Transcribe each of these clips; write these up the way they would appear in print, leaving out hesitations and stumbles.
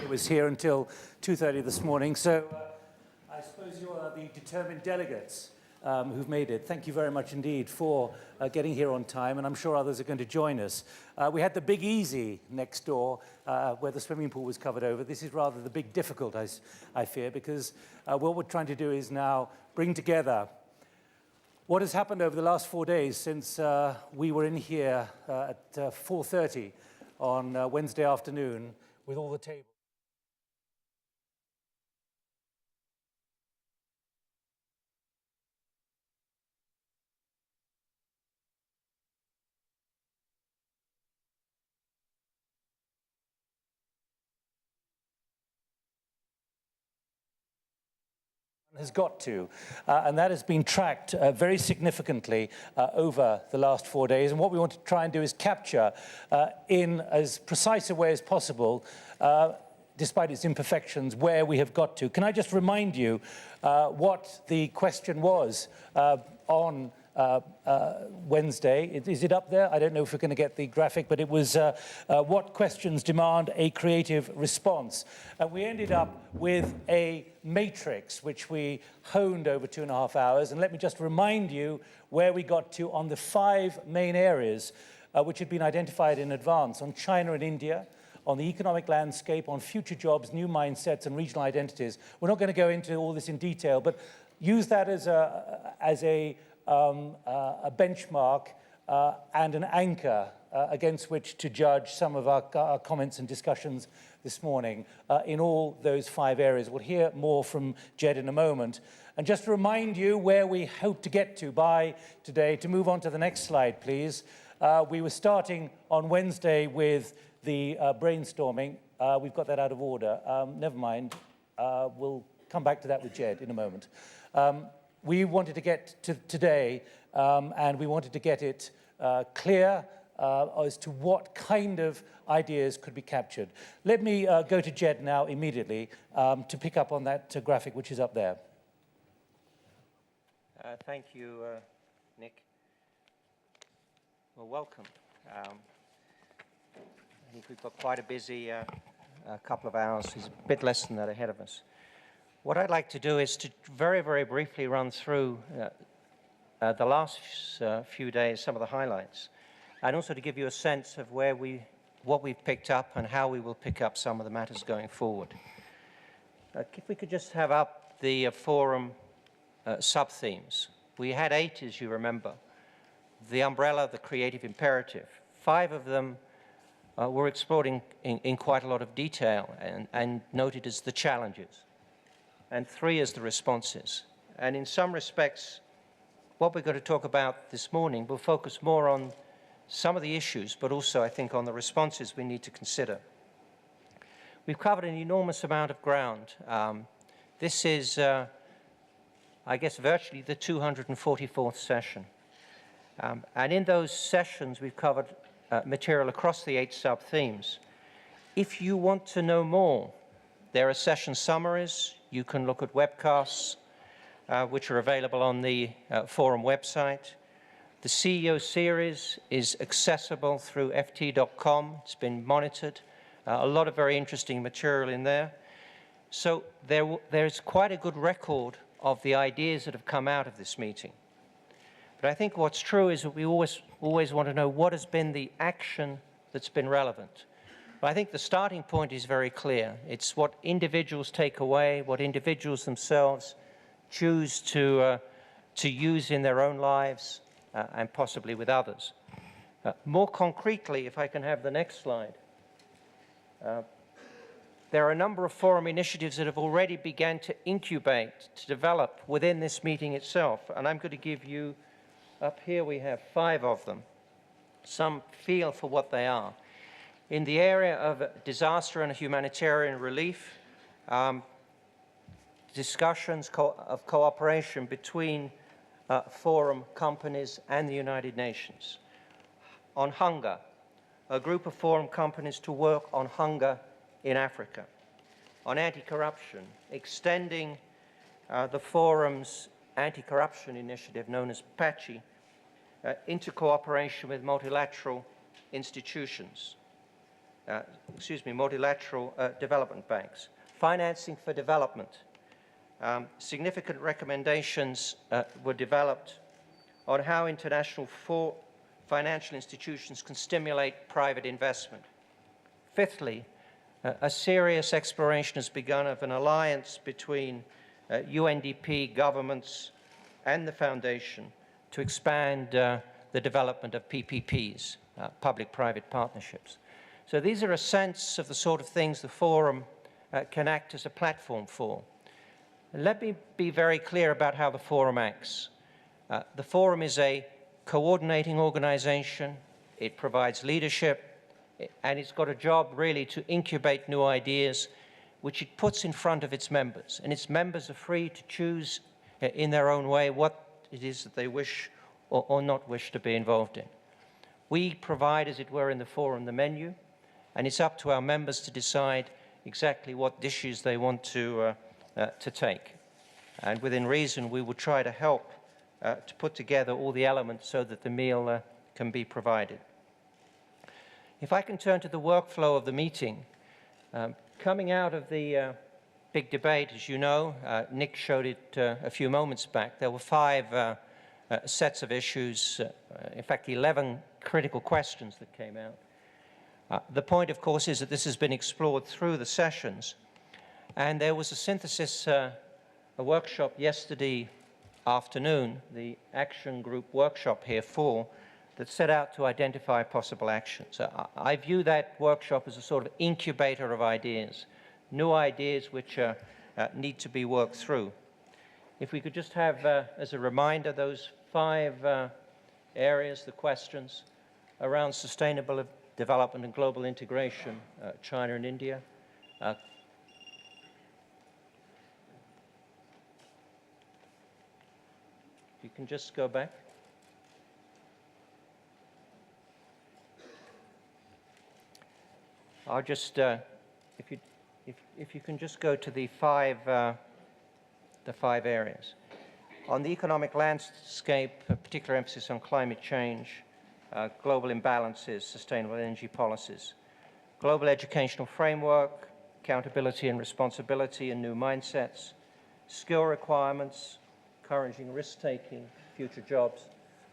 was here until 2:30 this morning. So I suppose you are the determined delegates who've made it. Thank you very much indeed for getting here on time, and I'm sure others are going to join us. We had the Big Easy next door where the swimming pool was covered over. This is rather the Big Difficult, I fear, because what we're trying to do is now bring together what has happened over the last 4 days since we were in here at 4:30 on Wednesday afternoon with all the tables. Has got to, and that has been tracked very significantly over the last 4 days. And what we want to try and do is capture in as precise a way as possible, despite its imperfections, where we have got to. Can I just remind you what the question was on Wednesday? Is it up there? I don't know if we're going to get the graphic, but it was what questions demand a creative response? And we ended up with a matrix, which we honed over 2.5 hours. And let me just remind you where we got to on the 5 main areas which had been identified in advance: on China and India, on the economic landscape, on future jobs, new mindsets, and regional identities. We're not going to go into all this in detail, but use that as a benchmark and an anchor against which to judge some of our comments and discussions this morning in all those 5 areas. We'll hear more from Jed in a moment. And just to remind you where we hope to get to by today, to move on to the next slide, please. We were starting on Wednesday with the brainstorming. We've got that out of order. Never mind. We'll come back to that with Jed in a moment. We wanted to get to today, and we wanted to get it clear as to what kind of ideas could be captured. Let me go to Jed now immediately to pick up on that graphic which is up there. Thank you, Nick. Well, welcome. I think we've got quite a busy couple of hours. There's a bit less than that ahead of us. What I'd like to do is to very, very briefly run through the last few days, some of the highlights, and also to give you a sense of what we've picked up and how we will pick up some of the matters going forward. If we could just have up the forum sub-themes. We had 8, as you remember. The umbrella, the creative imperative. 5 of them were explored in quite a lot of detail and noted as the challenges, and 3 as the responses. And in some respects, what we're going to talk about this morning will focus more on some of the issues, but also, I think, on the responses we need to consider. We've covered an enormous amount of ground. This is, I guess, virtually the 244th session. And in those sessions, we've covered material across the 8 sub-themes. If you want to know more, there are session summaries. You can look at webcasts, which are available on the forum website. The CEO series is accessible through ft.com. It's been monitored. A lot of very interesting material in there. So there's quite a good record of the ideas that have come out of this meeting. But I think what's true is that we always want to know what has been the action that's been relevant. But I think the starting point is very clear. It's what individuals take away, what individuals themselves choose to use in their own lives and possibly with others. More concretely, if I can have the next slide, there are a number of forum initiatives that have already begun to incubate, to develop within this meeting itself. And I'm going to give you, up here we have 5 of them, some feel for what they are. In the area of disaster and humanitarian relief, discussions of cooperation between forum companies and the United Nations. On hunger, a group of forum companies to work on hunger in Africa. On anti-corruption, extending the forum's anti-corruption initiative known as PACI into cooperation with multilateral institutions. multilateral development banks. Financing for development. Significant recommendations were developed on how international financial institutions can stimulate private investment. Fifthly, a serious exploration has begun of an alliance between UNDP, governments, and the Foundation to expand the development of PPPs, public-private partnerships. So these are a sense of the sort of things the forum can act as a platform for. Let me be very clear about how the forum acts. The forum is a coordinating organization. It provides leadership, and it's got a job really to incubate new ideas, which it puts in front of its members. And its members are free to choose in their own way what it is that they wish or not wish to be involved in. We provide, as it were, in the forum the menu, and it's up to our members to decide exactly what dishes they want to take. And within reason, we will try to help to put together all the elements so that the meal can be provided. If I can turn to the workflow of the meeting, coming out of the big debate, as you know, Nick showed it a few moments back, there were 5 sets of issues, in fact 11 critical questions that came out. The point, of course, is that this has been explored through the sessions, and there was a synthesis, a workshop yesterday afternoon, the Action Group workshop here that set out to identify possible actions. I view that workshop as a sort of incubator of ideas, new ideas which need to be worked through. If we could just have, as a reminder, those 5 areas, the questions around sustainable development and global integration, China and India. You can just go back. I'll just, if you can just go to the 5 areas. On the economic landscape, a particular emphasis on climate change, global imbalances, sustainable energy policies, global educational framework, accountability and responsibility and new mindsets, skill requirements, encouraging risk-taking, future jobs,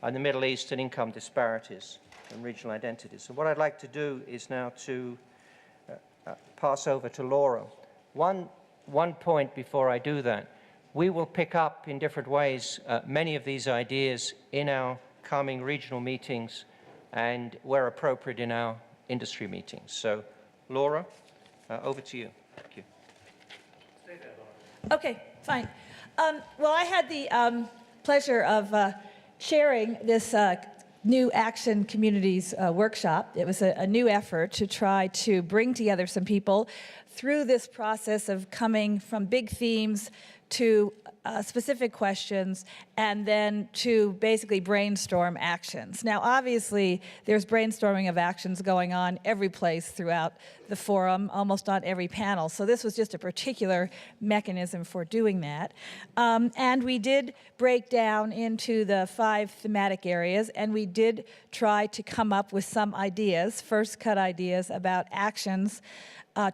and the Middle East and income disparities and regional identities. So what I'd like to do is now to pass over to Laura. One point before I do that, we will pick up in different ways many of these ideas in our coming regional meetings and, where appropriate, in our industry meetings. So, Laura, over to you. Thank you. Stay there, Laura. Okay, fine. Well, I had the pleasure of sharing this new Action Communities workshop. It was a new effort to try to bring together some people through this process of coming from big themes to specific questions, and then to basically brainstorm actions. Now, obviously, there's brainstorming of actions going on every place throughout the forum, almost on every panel. So this was just a particular mechanism for doing that. And we did break down into the 5 thematic areas, and we did try to come up with some ideas, first cut ideas about actions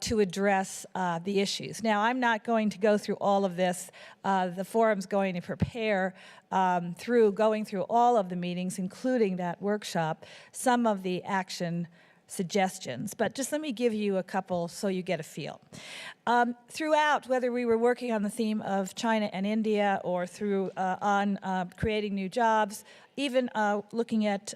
to address the issues. Now, I'm not going to go through all of this. The forum's going to prepare going through all of the meetings, including that workshop, some of the action suggestions. But just let me give you a couple so you get a feel. Throughout, whether we were working on the theme of China and India or on creating new jobs, even looking at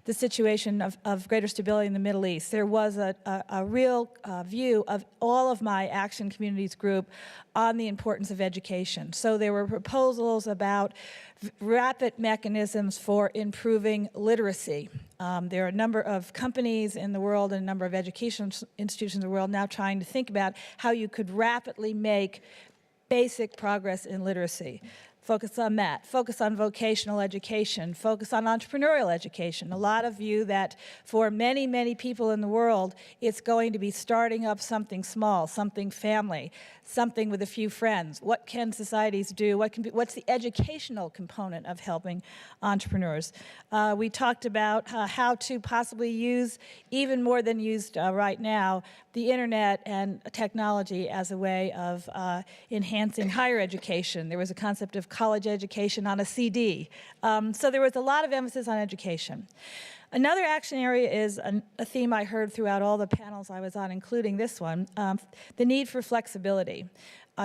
the situation of greater stability in the Middle East, there was a real view of all of my Action Communities group on the importance of education. So there were proposals about rapid mechanisms for improving literacy. There are a number of companies in the world and a number of education institutions in the world now trying to think about how you could rapidly make basic progress in literacy. Focus on that. Focus on vocational education. Focus on entrepreneurial education. A lot of you that for many, many people in the world, it's going to be starting up something small, something family, something with a few friends. What can societies do? What's the educational component of helping entrepreneurs? We talked about how to possibly use, even more than used right now, the internet and technology as a way of enhancing higher education. There was a concept of college education on a CD. So there was a lot of emphasis on education. Another action area is a theme I heard throughout all the panels I was on, including this one, the need for flexibility.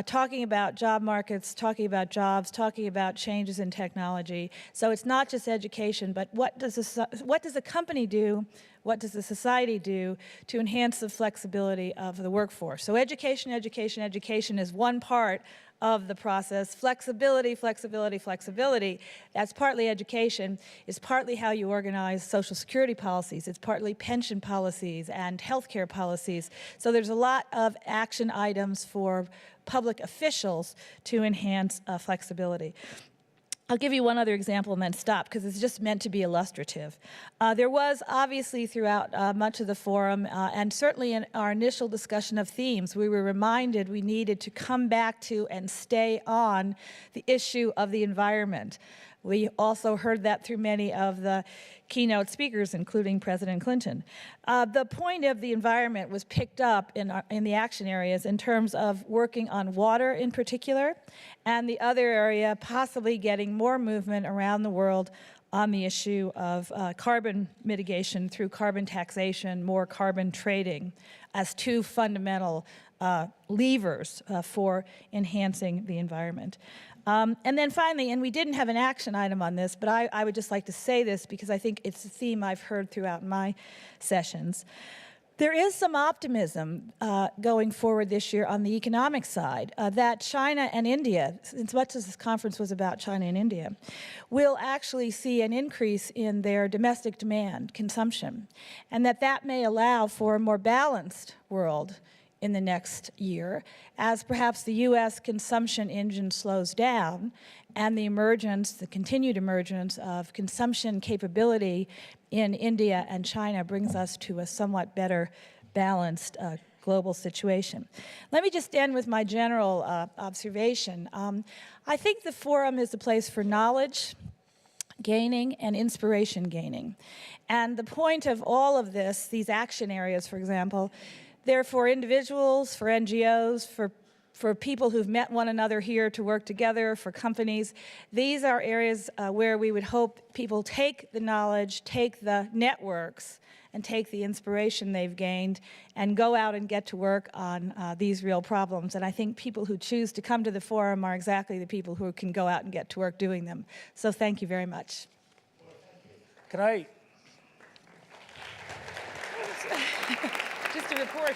Talking about job markets, talking about jobs, talking about changes in technology. So it's not just education, but what does a company do, what does the society do to enhance the flexibility of the workforce? So education, education, education is one part of the process. Flexibility, flexibility, flexibility. That's partly education. It's partly how you organize Social Security policies. It's partly pension policies and healthcare policies. So there's a lot of action items for public officials to enhance flexibility. I'll give you one other example and then stop, because it's just meant to be illustrative. There was obviously throughout much of the forum, and certainly in our initial discussion of themes, we were reminded we needed to come back to and stay on the issue of the environment. We also heard that through many of the keynote speakers, including President Clinton. The point of the environment was picked up in the action areas in terms of working on water in particular, and the other area possibly getting more movement around the world on the issue of carbon mitigation through carbon taxation, more carbon trading, as two fundamental levers for enhancing the environment. And then finally, and we didn't have an action item on this, but I would just like to say this because I think it's a theme I've heard throughout my sessions. There is some optimism going forward this year on the economic side that China and India, as much as this conference was about China and India, will actually see an increase in their domestic demand, consumption, and that may allow for a more balanced world in the next year, as perhaps the U.S. consumption engine slows down and the continued emergence of consumption capability in India and China brings us to a somewhat better balanced global situation. Let me just end with my general observation. I think the forum is a place for knowledge gaining and inspiration gaining. And the point of all of this, these action areas, for example, they're for individuals, for NGOs, for people who've met one another here to work together, for companies. These are areas where we would hope people take the knowledge, take the networks, and take the inspiration they've gained and go out and get to work on these real problems. And I think people who choose to come to the forum are exactly the people who can go out and get to work doing them. So thank you very much. Can I? Just a report.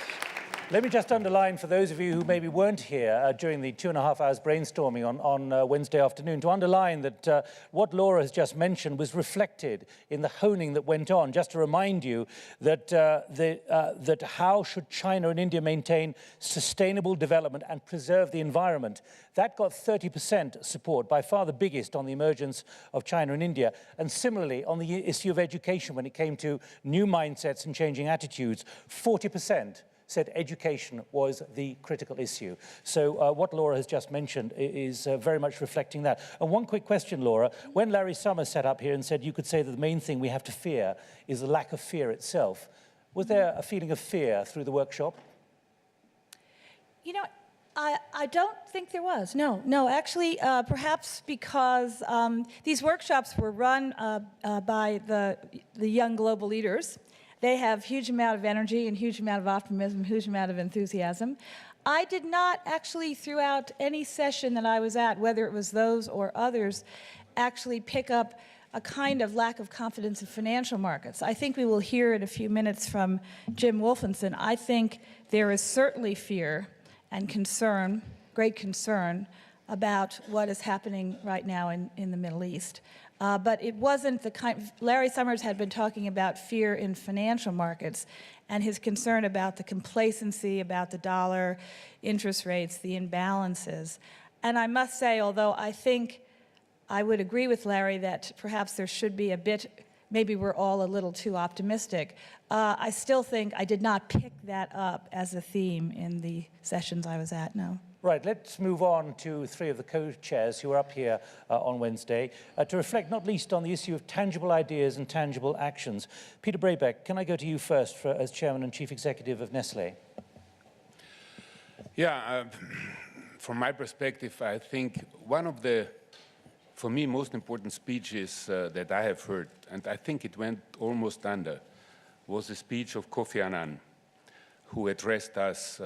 Let me just underline for those of you who maybe weren't here during the 2.5 hours brainstorming on Wednesday afternoon, to underline that what Laura has just mentioned was reflected in the honing that went on. Just to remind you that, that how should China and India maintain sustainable development and preserve the environment? That got 30% support, by far the biggest on the emergence of China and India. And similarly, on the issue of education, when it came to new mindsets and changing attitudes, 40% said education was the critical issue. So what Laura has just mentioned is very much reflecting that. And one quick question, Laura. When Larry Summers sat up here and said you could say that the main thing we have to fear is the lack of fear itself, was there a feeling of fear through the workshop? You know, I don't think there was. No, actually, perhaps because these workshops were run by the young global leaders. They have huge amount of energy and huge amount of optimism, huge amount of enthusiasm. I did not actually, throughout any session that I was at, whether it was those or others, actually pick up a kind of lack of confidence in financial markets. I think we will hear in a few minutes from Jim Wolfenson. I think there is certainly fear and concern, great concern, about what is happening right now in the Middle East. But it wasn't the kind, Larry Summers had been talking about fear in financial markets and his concern about the complacency, about the dollar, interest rates, the imbalances. And I must say, although I think I would agree with Larry that perhaps there should be a bit, maybe we're all a little too optimistic. I still think I did not pick that up as a theme in the sessions I was at, no. Right, let's move on to three of the co-chairs who are up here on Wednesday to reflect not least on the issue of tangible ideas and tangible actions. Peter Brabeck, can I go to you first as Chairman and Chief Executive of Nestlé? Yeah, from my perspective, I think one of the, for me, most important speeches that I have heard, and I think it went almost under, was a speech of Kofi Annan, who addressed us,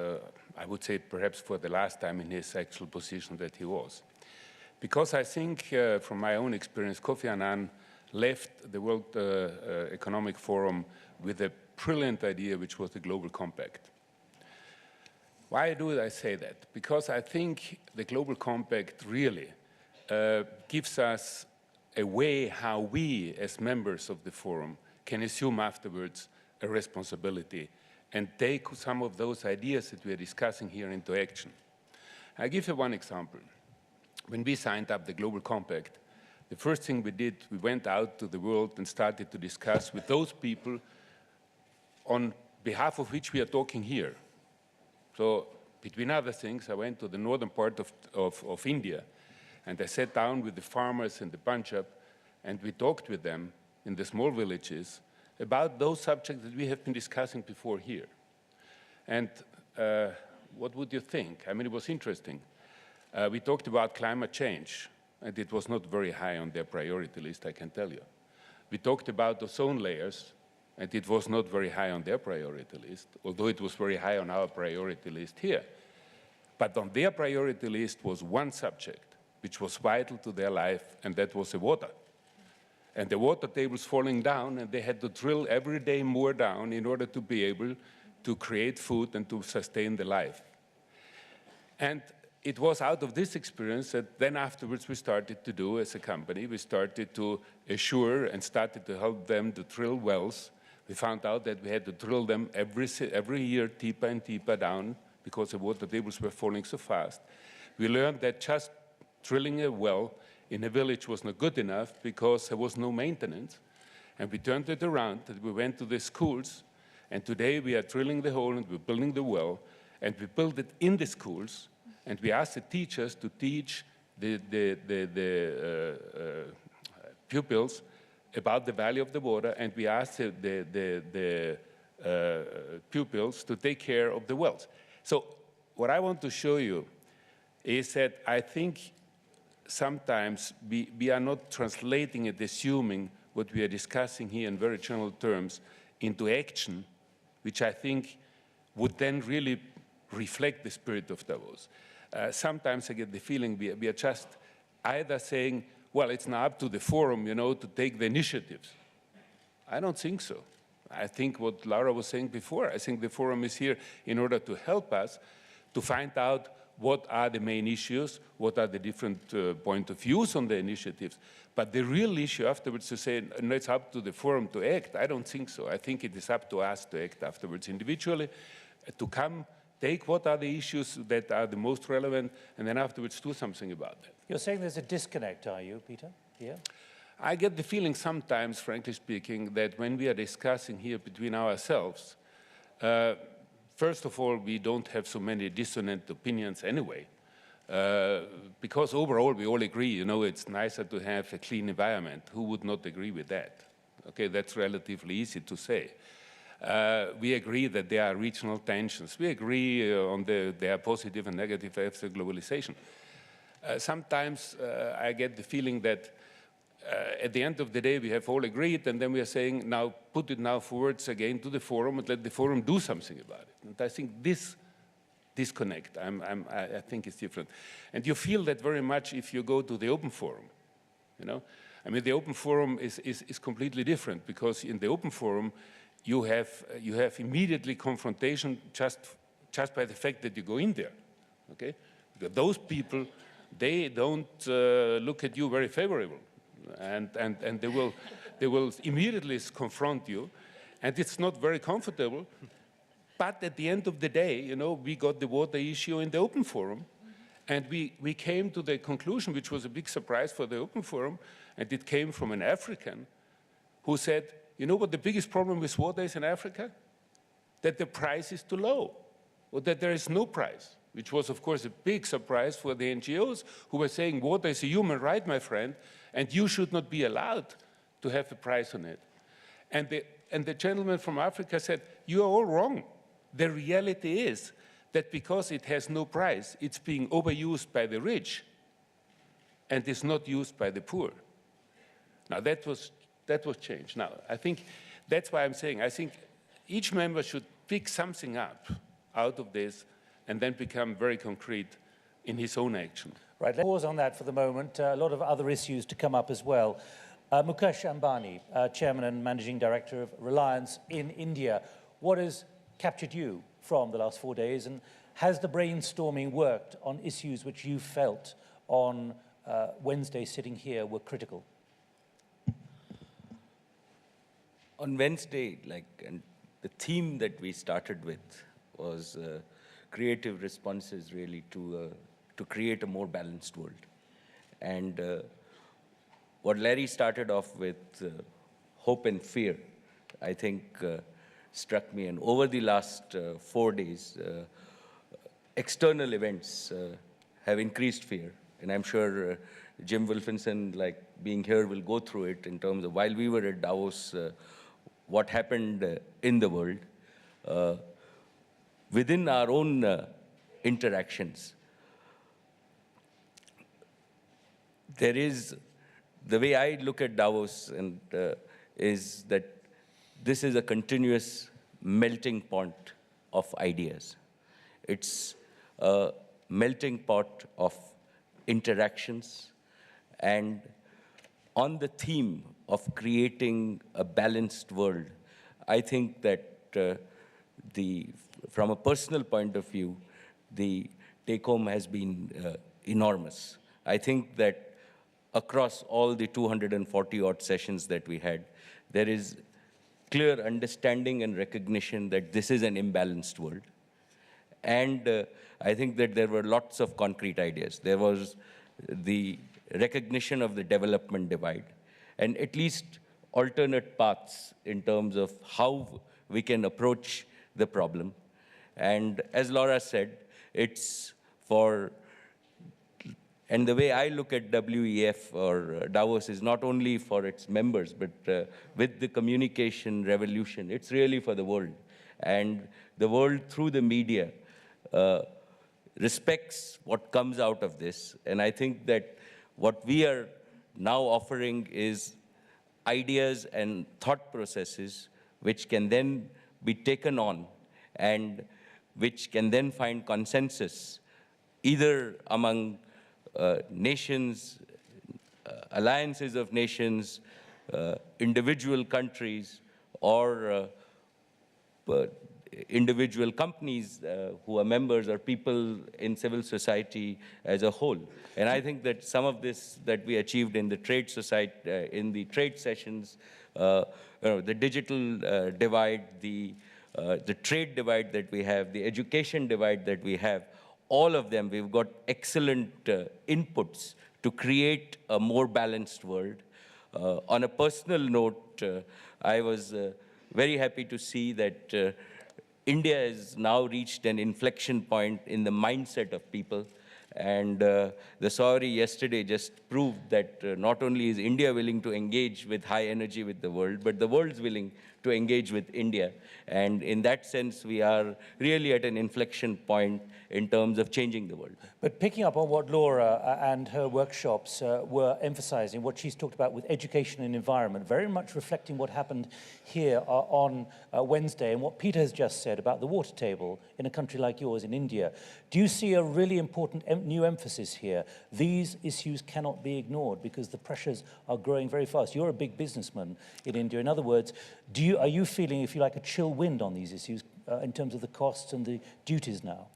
I would say perhaps for the last time in his actual position that he was. Because I think from my own experience, Kofi Annan left the World Economic Forum with a brilliant idea, which was the Global Compact. Why do I say that? Because I think the Global Compact really gives us a way how we, as members of the forum, can assume afterwards a responsibility and take some of those ideas that we are discussing here into action. I'll give you one example. When we signed up the Global Compact, the first thing we did, we went out to the world and started to discuss with those people on behalf of which we are talking here. So, between other things, I went to the northern part of India, and I sat down with the farmers in the Punjab, and we talked with them in the small villages about those subjects that we have been discussing before here. And what would you think? I mean, it was interesting. We talked about climate change, and it was not very high on their priority list, I can tell you. We talked about ozone layers, and it was not very high on their priority list, although it was very high on our priority list here. But on their priority list was one subject, which was vital to their life, and that was the water. And the water table's falling down, and they had to drill every day more down in order to be able to create food and to sustain the life. And it was out of this experience that then afterwards we started to do as a company. We started to assure and started to help them to drill wells. We found out that we had to drill them every year deeper and deeper down because the water tables were falling so fast. We learned that just drilling a well in a village was not good enough because there was no maintenance. And we turned it around, and we went to the schools, and today we are drilling the hole and we're building the well, and we build it in the schools, and we ask the teachers to teach the pupils about the value of the water, and we ask the pupils to take care of the wells. So what I want to show you is that I think sometimes we are not translating it, assuming what we are discussing here in very general terms into action, which I think would then really reflect the spirit of Davos. Sometimes I get the feeling we are just either saying, well, it's now up to the forum, you know, to take the initiatives. I don't think so. I think what Laura was saying before, I think the forum is here in order to help us to find out what are the main issues, what are the different point of views on the initiatives. But the real issue afterwards to say, no, it's up to the forum to act, I don't think so. I think it is up to us to act afterwards individually, to come, take what are the issues that are the most relevant, and then afterwards do something about that. You're saying there's a disconnect, are you, Peter? Yeah. I get the feeling sometimes, frankly speaking, that when we are discussing here between ourselves, first of all, we don't have so many dissonant opinions anyway, because overall we all agree, you know, it's nicer to have a clean environment. Who would not agree with that? Okay, that's relatively easy to say. We agree that there are regional tensions. We agree on there are positive and negative effects of globalization. Sometimes I get the feeling that at the end of the day we have all agreed, and then we are saying, now put it now forwards again to the forum and let the forum do something about it. And I think this disconnect, I think is different. And you feel that very much if you go to the open forum, you know? I mean, the open forum is completely different, because in the open forum you have immediately confrontation just by the fact that you go in there, okay? Because those people, they don't look at you very favorable, and they will immediately confront you, and it's not very comfortable. But at the end of the day, you know, we got the water issue in the open forum, And we came to the conclusion, which was a big surprise for the Open Forum, and it came from an African who said, you know what the biggest problem with water is in Africa? That the price is too low, or that there is no price, which was, of course, a big surprise for the NGOs who were saying water is a human right, my friend, and you should not be allowed to have a price on it. And the gentleman from Africa said, you are all wrong. The reality is that because it has no price, it's being overused by the rich and is not used by the poor. Now, that was changed. Now, I think that's why I'm saying, I think each member should pick something up out of this and then become very concrete in his own action. Right, let's pause on that for the moment. A lot of other issues to come up as well. Mukesh Ambani, Chairman and Managing Director of Reliance in India. What has captured you from the last 4 days, and has the brainstorming worked on issues which you felt on Wednesday sitting here were critical? On Wednesday, and the theme that we started with was creative responses really to create a more balanced world. And what Larry started off with, hope and fear, I think struck me. And over the last 4 days, external events have increased fear. And I'm sure Jim Wilkinson, being here, will go through it in terms of while we were at Davos, what happened in the world. Within our own interactions, there is, the way I look at Davos and is that this is a continuous melting pot of ideas. It's a melting pot of interactions, and on the theme of creating a balanced world, I think that from a personal point of view, the take-home has been enormous. I think that across all the 240-odd sessions that we had, there is clear understanding and recognition that this is an imbalanced world. And I think that there were lots of concrete ideas. There was the recognition of the development divide, and at least alternate paths in terms of how we can approach the problem. And as Laura said, it's for, and the way I look at WEF or Davos is not only for its members, but with the communication revolution, it's really for the world. And the world through the media respects what comes out of this. And I think that what we are now offering is ideas and thought processes which can then be taken on and which can then find consensus either among nations, alliances of nations, individual countries, or individual companies who are members or people in civil society as a whole. And I think that some of this that we achieved in the trade society, in the trade sessions, the digital divide, the trade divide that we have, the education divide that we have, all of them, we've got excellent inputs to create a more balanced world. On a personal note, I was very happy to see that India has now reached an inflection point in the mindset of people. And the Sorrell yesterday just proved that not only is India willing to engage with high energy with the world, but the world's willing to engage with India. And in that sense, we are really at an inflection point in terms of changing the world. But picking up on what Laura and her workshops were emphasizing, what she's talked about with education and environment, very much reflecting what happened here on Wednesday and what Peter has just said about the water table in a country like yours in India. Do you see a really important new emphasis here? These issues cannot be ignored because the pressures are growing very fast. You're a big businessman in India. In other words, are you feeling, if you like, a chill wind on these issues in terms of the costs and the duties now?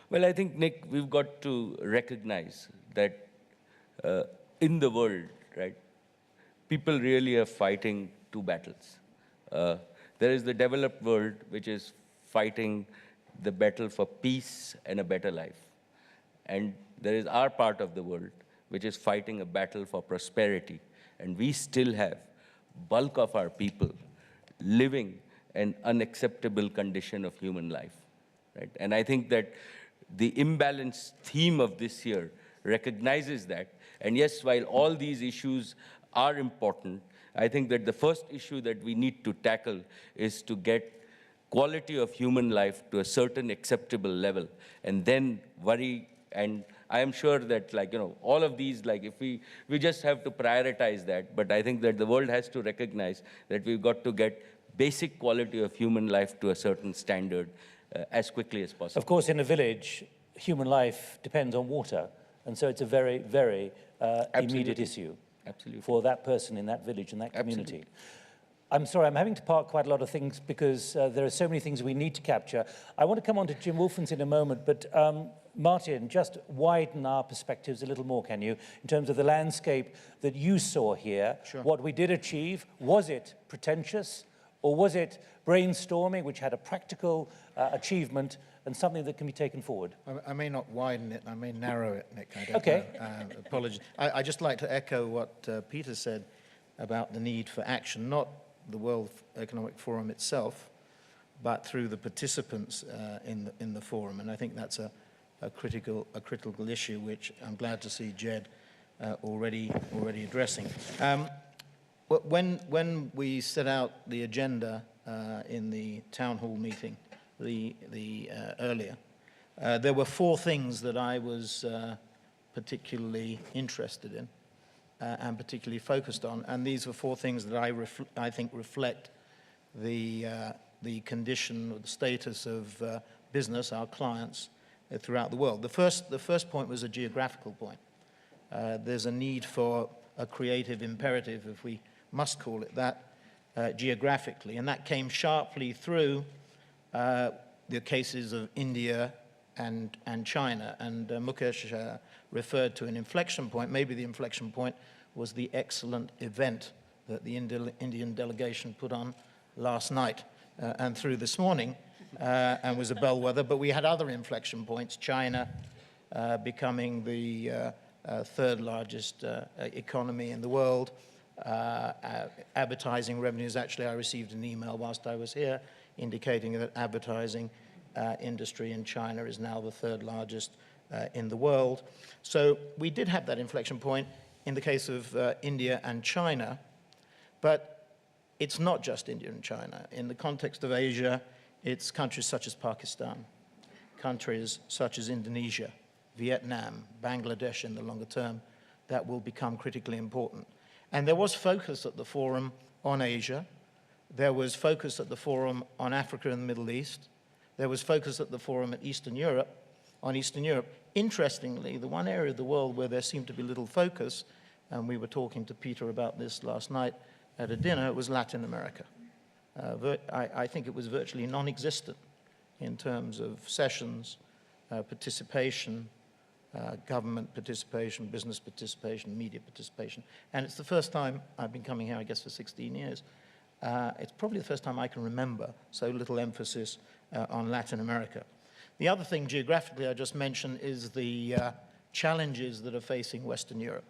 Well, I think, Nick, we've got to recognize that in the world, right, people really are fighting two battles. There is the developed world, which is fighting the battle for peace and a better life. And there is our part of the world, which is fighting a battle for prosperity. And we still have bulk of our people living an unacceptable condition of human life, right? And I think that the imbalance theme of this year recognizes that. And yes, while all these issues are important, I think that the first issue that we need to tackle is to get quality of human life to a certain acceptable level, and then worry. And I am sure that, like, all of these, like, if we just have to prioritize that, but I think that the world has to recognize that we've got to get basic quality of human life to a certain standard as quickly as possible. Of course, in a village, human life depends on water, and so it's a very, very immediate issue. Absolutely. For that person in that village, in that community. Absolutely. I'm sorry, I'm having to park quite a lot of things because there are so many things we need to capture. I want to come on to Jim Wolfens in a moment, but Martin, just widen our perspectives a little more, can you, in terms of the landscape that you saw here? Sure. What we did achieve, was it pretentious, or was it brainstorming, which had a practical achievement and something that can be taken forward? I may not widen it, I may narrow it, Nick. I don't Okay. know. Apologies. I'd just like to echo what Peter said about the need for action, not the World Economic Forum itself, but through the participants in the forum. And I think that's a critical issue, which I'm glad to see Jed already addressing. When we set out the agenda in the town hall meeting earlier, there were 4 things that I was particularly interested in and particularly focused on, and these were 4 things that I think reflect the condition or the status of business, our clients, throughout the world. The first point was a geographical point. There's a need for a creative imperative, if we must call it that, geographically, and that came sharply through the cases of India and China. And Mukesh referred to an inflection point. Maybe the inflection point was the excellent event that the Indian delegation put on last night and through this morning, and was a bellwether. But we had other inflection points, China becoming the 3rd largest economy in the world. Advertising revenues, actually I received an email whilst I was here indicating that advertising industry in China is now the 3rd largest in the world. So we did have that inflection point in the case of India and China, but it's not just India and China. In the context of Asia, it's countries such as Pakistan, countries such as Indonesia, Vietnam, Bangladesh in the longer term, that will become critically important. And there was focus at the forum on Asia. There was focus at the forum on Africa and the Middle East. There was focus at the forum on Eastern Europe. Interestingly, the one area of the world where there seemed to be little focus, and we were talking to Peter about this last night at a dinner, was Latin America. I think it was virtually non-existent in terms of sessions, participation, government participation, business participation, media participation. And it's the first time I've been coming here, I guess, for 16 years. It's probably the first time I can remember so little emphasis on Latin America. The other thing geographically I just mentioned is the challenges that are facing Western Europe.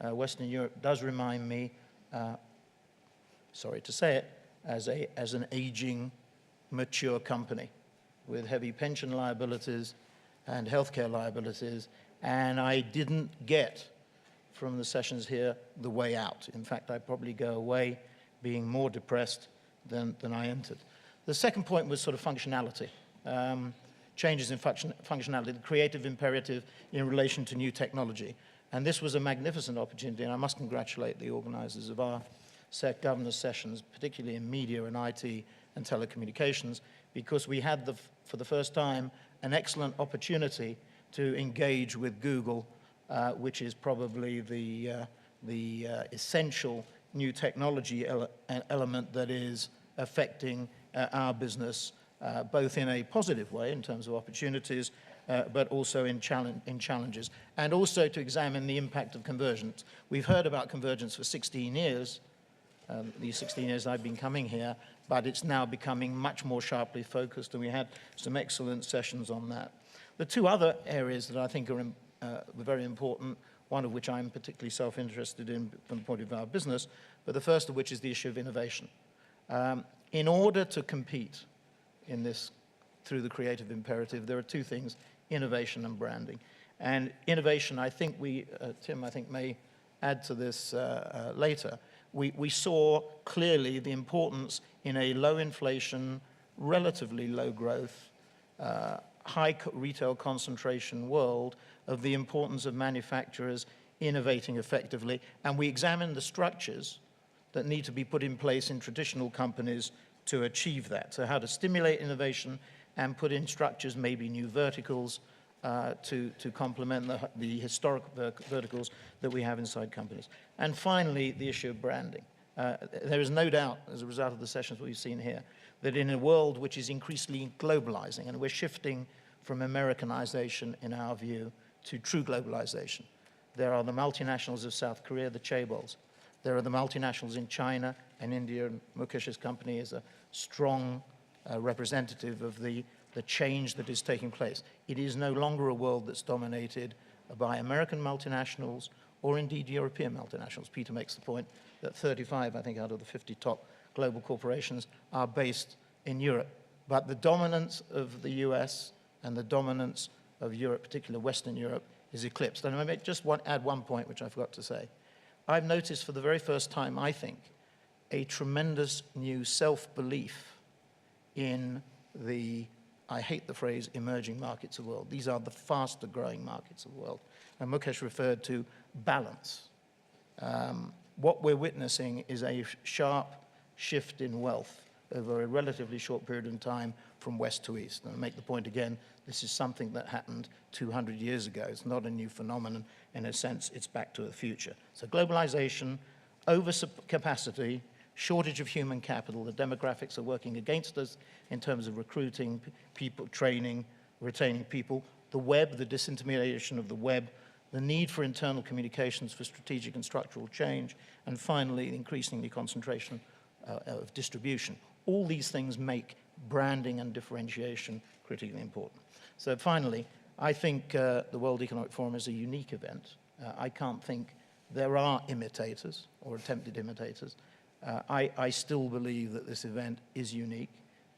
Western Europe does remind me, sorry to say it, as an aging, mature company with heavy pension liabilities and healthcare liabilities, and I didn't get from the sessions here the way out. In fact, I probably go away being more depressed than I entered. The second point was sort of functionality. Changes in functionality, the creative imperative in relation to new technology. And this was a magnificent opportunity, and I must congratulate the organizers of our governors sessions, particularly in media and IT and telecommunications, because we had, for the first time, an excellent opportunity to engage with Google, which is probably the essential new technology element that is affecting our business, both in a positive way in terms of opportunities, but also in challenges, and also to examine the impact of convergence. We've heard about convergence for 16 years, these 16 years I've been coming here, but it's now becoming much more sharply focused, and we had some excellent sessions on that. The two other areas that I think are very important, one of which I'm particularly self-interested in from the point of view of our business, but the first of which is the issue of innovation. In order to compete in this through the creative imperative, there are two things, innovation and branding. And innovation, I think Tim, I think may add to this later. We saw clearly the importance in a low inflation, relatively low growth, high retail concentration world of the importance of manufacturers innovating effectively. And we examined the structures that need to be put in place in traditional companies to achieve that. So how to stimulate innovation and put in structures, maybe new verticals, to complement the historic verticals that we have inside companies. And finally, the issue of branding. There is no doubt, as a result of the sessions we've seen here, that in a world which is increasingly globalizing, and we're shifting from Americanization, in our view, to true globalization. There are the multinationals of South Korea, the chaebols. There are the multinationals in China and India, and Mukesh's company is a strong representative of the change that is taking place. It is no longer a world that's dominated by American multinationals or indeed European multinationals. Peter makes the point that 35, I think, out of the 50 top global corporations are based in Europe. But the dominance of the US and the dominance of Europe, particularly Western Europe, is eclipsed. And I may just add one point, which I forgot to say. I've noticed for the very first time, I think, a tremendous new self-belief in the, I hate the phrase, emerging markets of the world. These are the faster growing markets of the world. And Mukesh referred to balance. What we're witnessing is a sharp shift in wealth over a relatively short period of time from west to east. And I make the point again, this is something that happened 200 years ago. It's not a new phenomenon. In a sense, it's back to the future. So globalization, overcapacity, shortage of human capital, the demographics are working against us in terms of recruiting people, training, retaining people, the web, the disintermediation of the web, the need for internal communications for strategic and structural change, and finally, increasingly concentration of distribution. All these things make branding and differentiation critically important. So finally, I think the World Economic Forum is a unique event. I can't think there are imitators or attempted imitators. I still believe that this event is unique.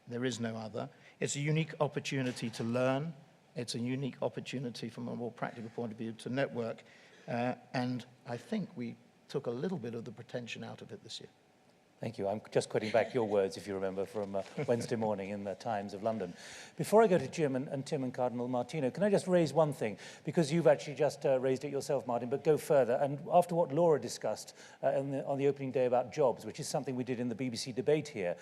There is no other. It's a unique opportunity to learn. It's a unique opportunity from a more practical point of view to network. And I think we took a little bit of the pretension out of it this year. Thank you. I'm just quoting back your words, if you remember, from Wednesday morning in the Times of London. Before I go to Jim and Tim and Cardinal Martino, can I just raise one thing? Because you've actually just raised it yourself, Martin, but go further. And after what Laura discussed on the opening day about jobs, which is something we did in the BBC debate here,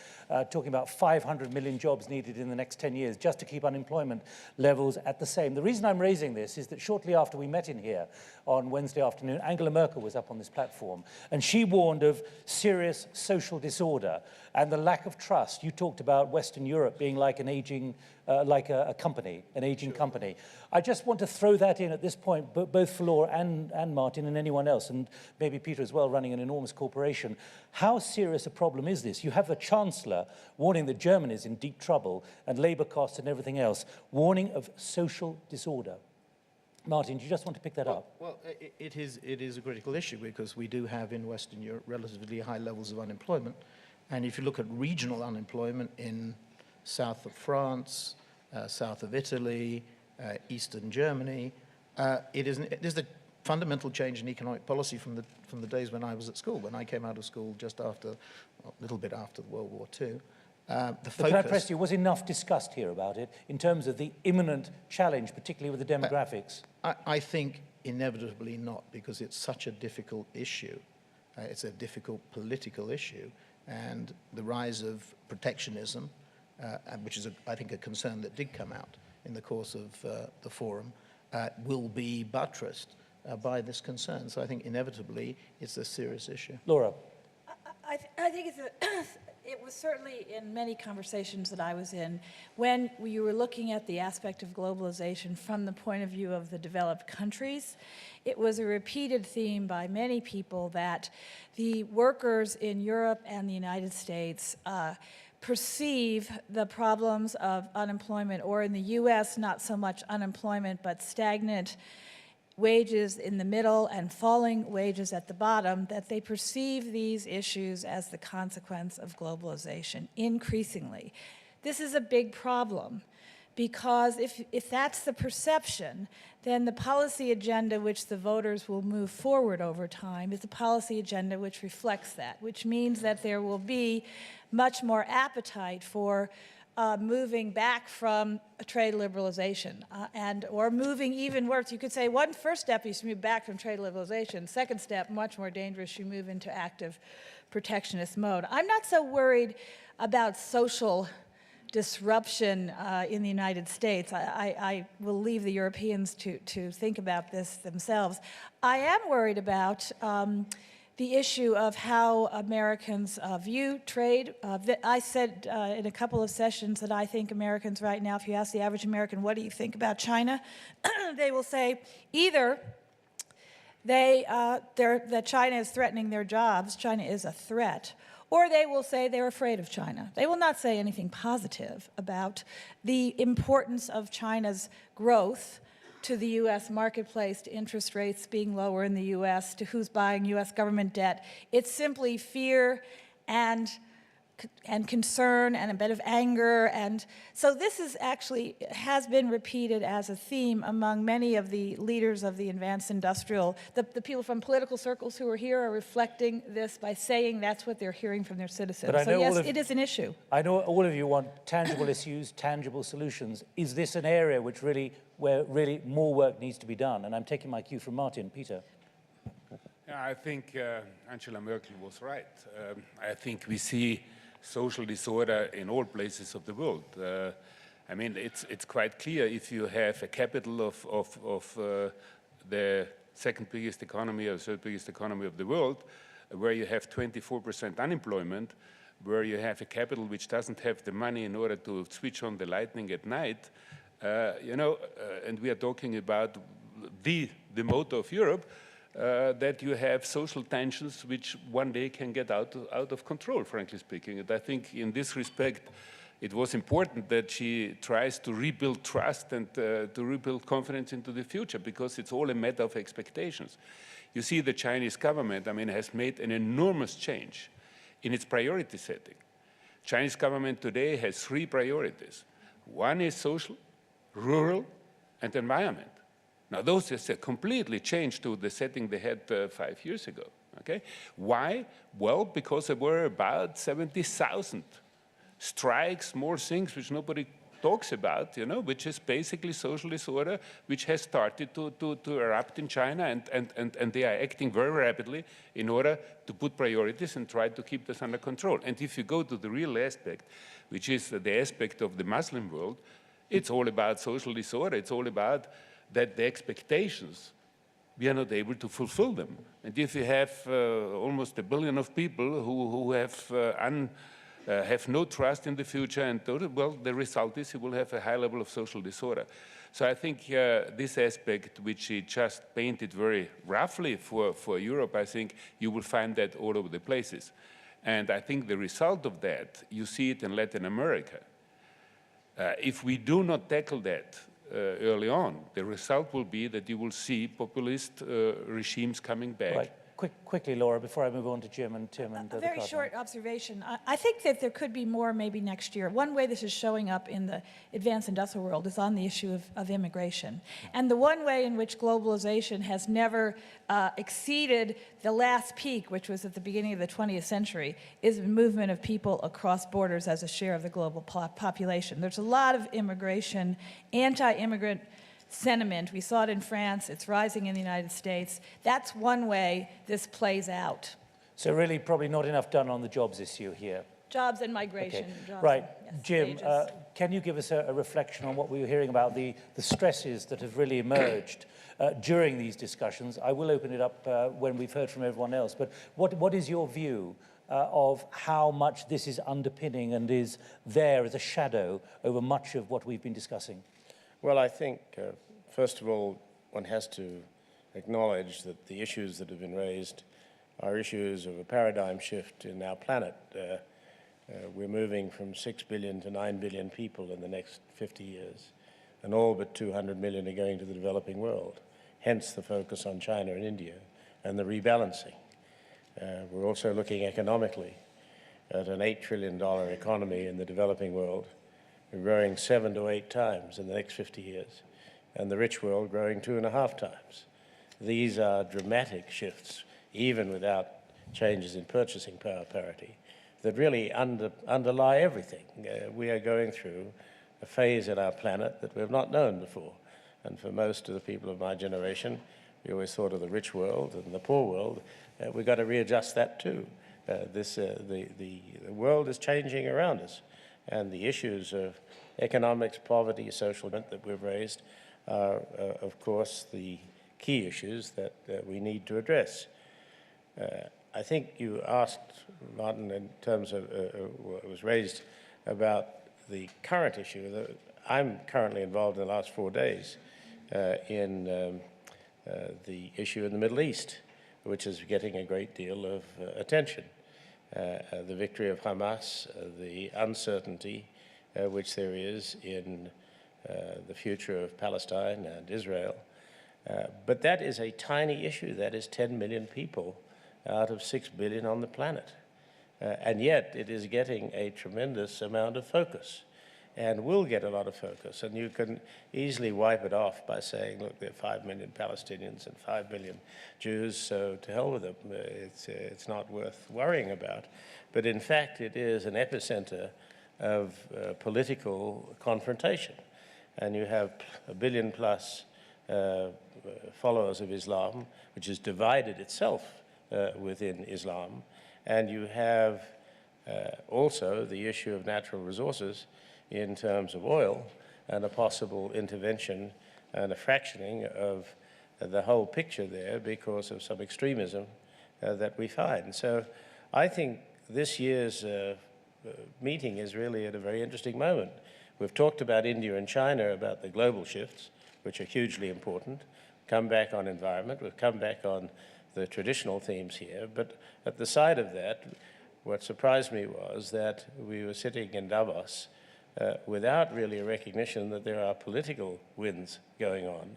talking about 500 million jobs needed in the next 10 years just to keep unemployment levels at the same. The reason I'm raising this is that shortly after we met in here on Wednesday afternoon, Angela Merkel was up on this platform, and she warned of serious social disorder and the lack of trust. You talked about Western Europe being like an aging, like a company, an aging company. I just want to throw that in at this point, both for Laura and Martin and anyone else, and maybe Peter as well, running an enormous corporation. How serious a problem is this? You have the Chancellor warning that Germany is in deep trouble and labour costs and everything else, warning of social disorder. Martin, do you just want to pick that up? Well, it is a critical issue because we do have in Western Europe relatively high levels of unemployment. And if you look at regional unemployment in south of France, south of Italy, eastern Germany, there's a fundamental change in economic policy from the days when I was at school. When I came out of school just after, a little bit after World War II, but can I press you, was enough discussed here about it in terms of the imminent challenge, particularly with the demographics? I think inevitably not, because it's such a difficult issue. It's a difficult political issue, and the rise of protectionism, which is, I think, a concern that did come out in the course of the forum, will be buttressed by this concern. So I think inevitably it's a serious issue. Laura. I think it was certainly in many conversations that I was in, when you were looking at the aspect of globalization from the point of view of the developed countries, it was a repeated theme by many people that the workers in Europe and the United States perceive the problems of unemployment, or in the US, not so much unemployment, but stagnant wages in the middle and falling wages at the bottom, that they perceive these issues as the consequence of globalization increasingly. This is a big problem, because if that's the perception, then the policy agenda which the voters will move forward over time is a policy agenda which reflects that, which means that there will be much more appetite for moving back from a trade liberalization, or moving even worse. You could say first step is to move back from trade liberalization. Second step, much more dangerous, you move into active protectionist mode. I'm not so worried about social disruption in the United States. I will leave the Europeans to think about this themselves. I am worried about the issue of how Americans view trade. I said in a couple of sessions that I think Americans right now, if you ask the average American, what do you think about China? They will say either that China is threatening their jobs, China is a threat, or they will say they're afraid of China. They will not say anything positive about the importance of China's growth to the U.S. marketplace, to interest rates being lower in the U.S., to who's buying U.S. government debt. It's simply fear and concern and a bit of anger. And so this has been repeated as a theme among many of the leaders of the advanced industrial. The people from political circles who are here are reflecting this by saying that's what they're hearing from their citizens. But I know so yes, it is an issue. I know all of you want tangible issues, tangible solutions. Is this an area where really more work needs to be done? And I'm taking my cue from Martin. Peter. Yeah, I think Angela Merkel was right. I think we see social disorder in all places of the world. I mean, it's quite clear if you have a capital of the second biggest economy or third biggest economy of the world, where you have 24% unemployment, where you have a capital which doesn't have the money in order to switch on the lighting at night, and we are talking about the motor of Europe, that you have social tensions which one day can get out of control, frankly speaking. And I think in this respect, it was important that she tries to rebuild trust and to rebuild confidence into the future, because it's all a matter of expectations. You see, the Chinese government, has made an enormous change in its priority setting. Chinese government today has 3 priorities. One is social, rural, and environment. Now, those have completely changed to the setting they had 5 years ago, okay? Why? Well, because there were about 70,000 strikes, more things which nobody talks about, which is basically social disorder, which has started to erupt in China, and they are acting very rapidly in order to put priorities and try to keep this under control. And if you go to the real aspect, which is the aspect of the Muslim world, it's all about social disorder. It's all about that the expectations, we are not able to fulfill them. And if you have almost 1 billion of people who have no trust in the future, and well, the result is you will have a high level of social disorder. So I think this aspect, which he just painted very roughly for Europe, I think you will find that all over the places. And I think the result of that, you see it in Latin America. If we do not tackle that early on, the result will be that you will see populist regimes coming back. Right. Quickly, Laura, before I move on to Jim and Tim and a very short observation. I think that there could be more maybe next year. One way this is showing up in the advanced industrial world is on the issue of immigration. And the one way in which globalization has never exceeded the last peak, which was at the beginning of the 20th century, is the movement of people across borders as a share of the global population. There's a lot of immigration, anti-immigrant sentiment. We saw it in France. It's rising in the United States. That's one way this plays out. So really probably not enough done on the jobs issue here. Jobs and migration. Okay. Jobs right. and, Jim, can you give us a reflection on what we were hearing about the stresses that have really emerged during these discussions? I will open it up when we've heard from everyone else. But what is your view of how much this is underpinning and is there as a shadow over much of what we've been discussing? Well, I think, first of all, one has to acknowledge that the issues that have been raised are issues of a paradigm shift in our planet. We're moving from 6 billion to 9 billion people in the next 50 years, and all but 200 million are going to the developing world, hence the focus on China and India and the rebalancing. We're also looking economically at an $8 trillion economy in the developing world, growing 7 to 8 times in the next 50 years, and the rich world growing 2.5 times. These are dramatic shifts, even without changes in purchasing power parity, that really underlie everything. We are going through a phase in our planet that we've not known before. And for most of the people of my generation, we always thought of the rich world and the poor world. We've got to readjust that too. The world is changing around us, and the issues of economics, poverty, social that we've raised are, of course, the key issues that we need to address. I think you asked, Martin, in terms of what was raised about the current issue. I'm currently involved in the last 4 days in the issue in the Middle East, which is getting a great deal of attention. The victory of Hamas, the uncertainty which there is in the future of Palestine and Israel. But that is a tiny issue. That is 10 million people out of 6 billion on the planet. And yet it is getting a tremendous amount of focus, and will get a lot of focus. And you can easily wipe it off by saying, look, there are 5 million Palestinians and 5 million Jews, so to hell with them. It's not worth worrying about. But in fact, it is an epicenter of political confrontation. And you have 1 billion plus followers of Islam, which has divided itself within Islam. And you have also the issue of natural resources in terms of oil, and a possible intervention and a fractioning of the whole picture there because of some extremism that we find. So I think this year's meeting is really at a very interesting moment. We've talked about India and China, about the global shifts, which are hugely important. Come back on environment, we've come back on the traditional themes here, but at the side of that, what surprised me was that we were sitting in Davos without really a recognition that there are political winds going on,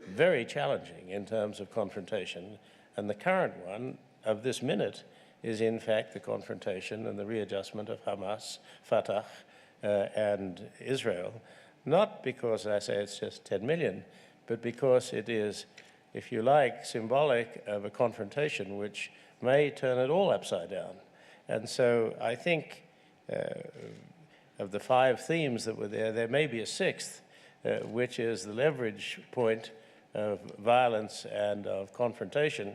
very challenging in terms of confrontation. And the current one of this minute is in fact the confrontation and the readjustment of Hamas, Fatah, and Israel, not because I say it's just 10 million, but because it is, if you like, symbolic of a confrontation which may turn it all upside down. And so I think of the 5 themes that were there, there may be a 6th, which is the leverage point of violence and of confrontation,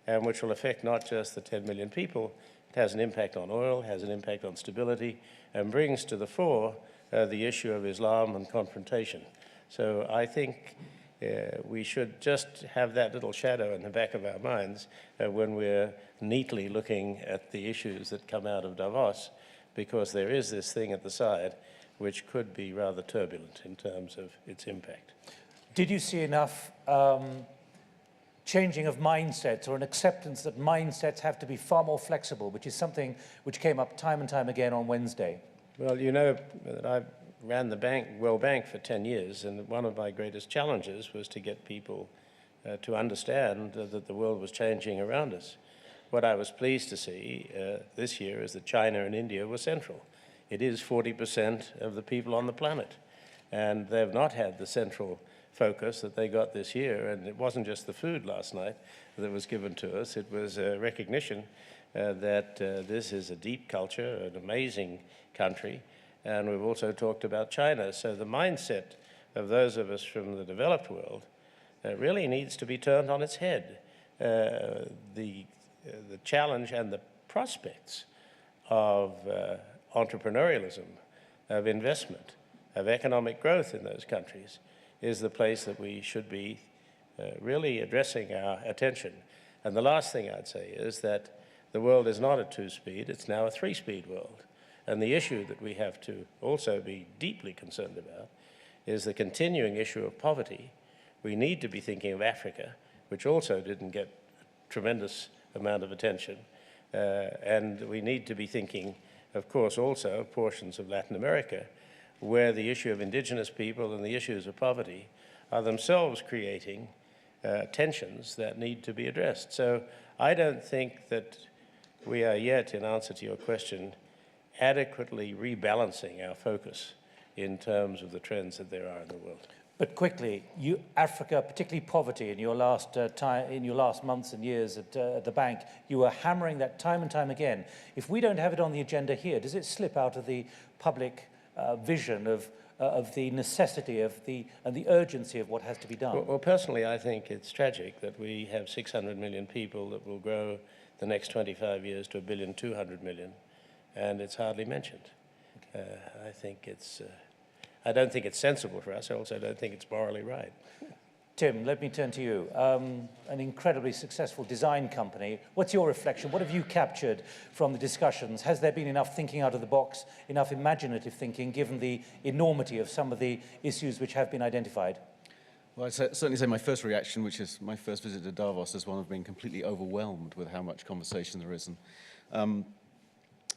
and which will affect not just the 10 million people. It has an impact on oil, has an impact on stability, and brings to the fore the issue of Islam and confrontation. So I think we should just have that little shadow in the back of our minds when we're neatly looking at the issues that come out of Davos, because there is this thing at the side which could be rather turbulent in terms of its impact. Did you see enough changing of mindsets, or an acceptance that mindsets have to be far more flexible, which is something which came up time and time again on Wednesday? Well, you know that I ran the World Bank for 10 years, and one of my greatest challenges was to get people to understand that the world was changing around us. What I was pleased to see this year is that China and India were central. It is 40% of the people on the planet, and they've not had the central focus that they got this year. And it wasn't just the food last night that was given to us, it was a recognition that this is a deep culture, an amazing country, and we've also talked about China. So the mindset of those of us from the developed world really needs to be turned on its head. The challenge and the prospects of entrepreneurialism, of investment, of economic growth in those countries is the place that we should be really addressing our attention. And the last thing I'd say is that the world is not a 2-speed, it's now a 3-speed world. And the issue that we have to also be deeply concerned about is the continuing issue of poverty. We need to be thinking of Africa, which also didn't get a tremendous amount of attention. And we need to be thinking of course, also portions of Latin America, where the issue of indigenous people and the issues of poverty are themselves creating tensions that need to be addressed. So I don't think that we are yet, in answer to your question, adequately rebalancing our focus in terms of the trends that there are in the world. But quickly, Africa, particularly poverty, in your last months and years at the bank, you were hammering that time and time again. If we don't have it on the agenda here, does it slip out of the public vision of the necessity and the urgency of what has to be done? Well, personally, I think it's tragic that we have 600 million people that will grow the next 25 years to 1,200,000,000, and it's hardly mentioned. I think it's. I don't think it's sensible for us. I also don't think it's morally right. Tim, let me turn to you. An incredibly successful design company. What's your reflection? What have you captured from the discussions? Has there been enough thinking out of the box, enough imaginative thinking, given the enormity of some of the issues which have been identified? Well, I'd certainly say my first reaction, which is my first visit to Davos, is one of being completely overwhelmed with how much conversation there is. And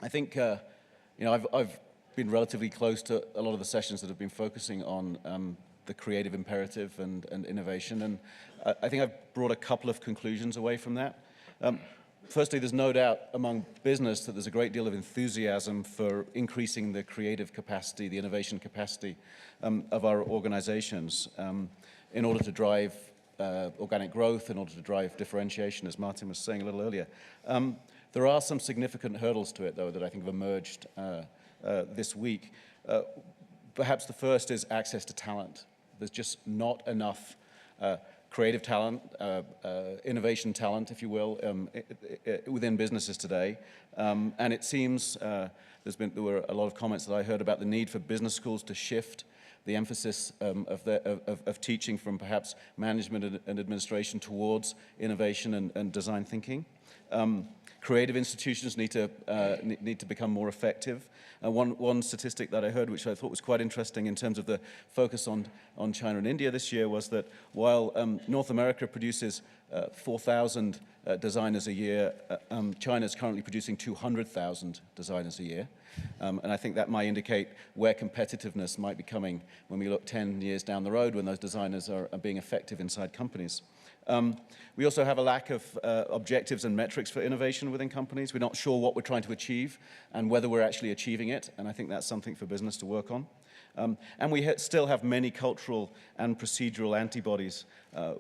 I think, I've been relatively close to a lot of the sessions that have been focusing on the creative imperative and innovation. And I think I've brought a couple of conclusions away from that. Firstly, there's no doubt among business that there's a great deal of enthusiasm for increasing the creative capacity, the innovation capacity of our organizations in order to drive organic growth, in order to drive differentiation, as Martin was saying a little earlier. There are some significant hurdles to it, though, that I think have emerged this week. Perhaps the first is access to talent. There's just not enough creative talent, innovation talent, if you will, within businesses today. And it seems there were a lot of comments that I heard about the need for business schools to shift the emphasis of teaching from perhaps management and administration towards innovation and design thinking. Creative institutions need to become more effective. One statistic that I heard, which I thought was quite interesting in terms of the focus on China and India this year, was that while North America produces 4,000 designers a year, China is currently producing 200,000 designers a year. And I think that might indicate where competitiveness might be coming when we look 10 years down the road, when those designers are being effective inside companies. We also have a lack of objectives and metrics for innovation within companies. We're not sure what we're trying to achieve and whether we're actually achieving it, and I think that's something for business to work on. And we still have many cultural and procedural antibodies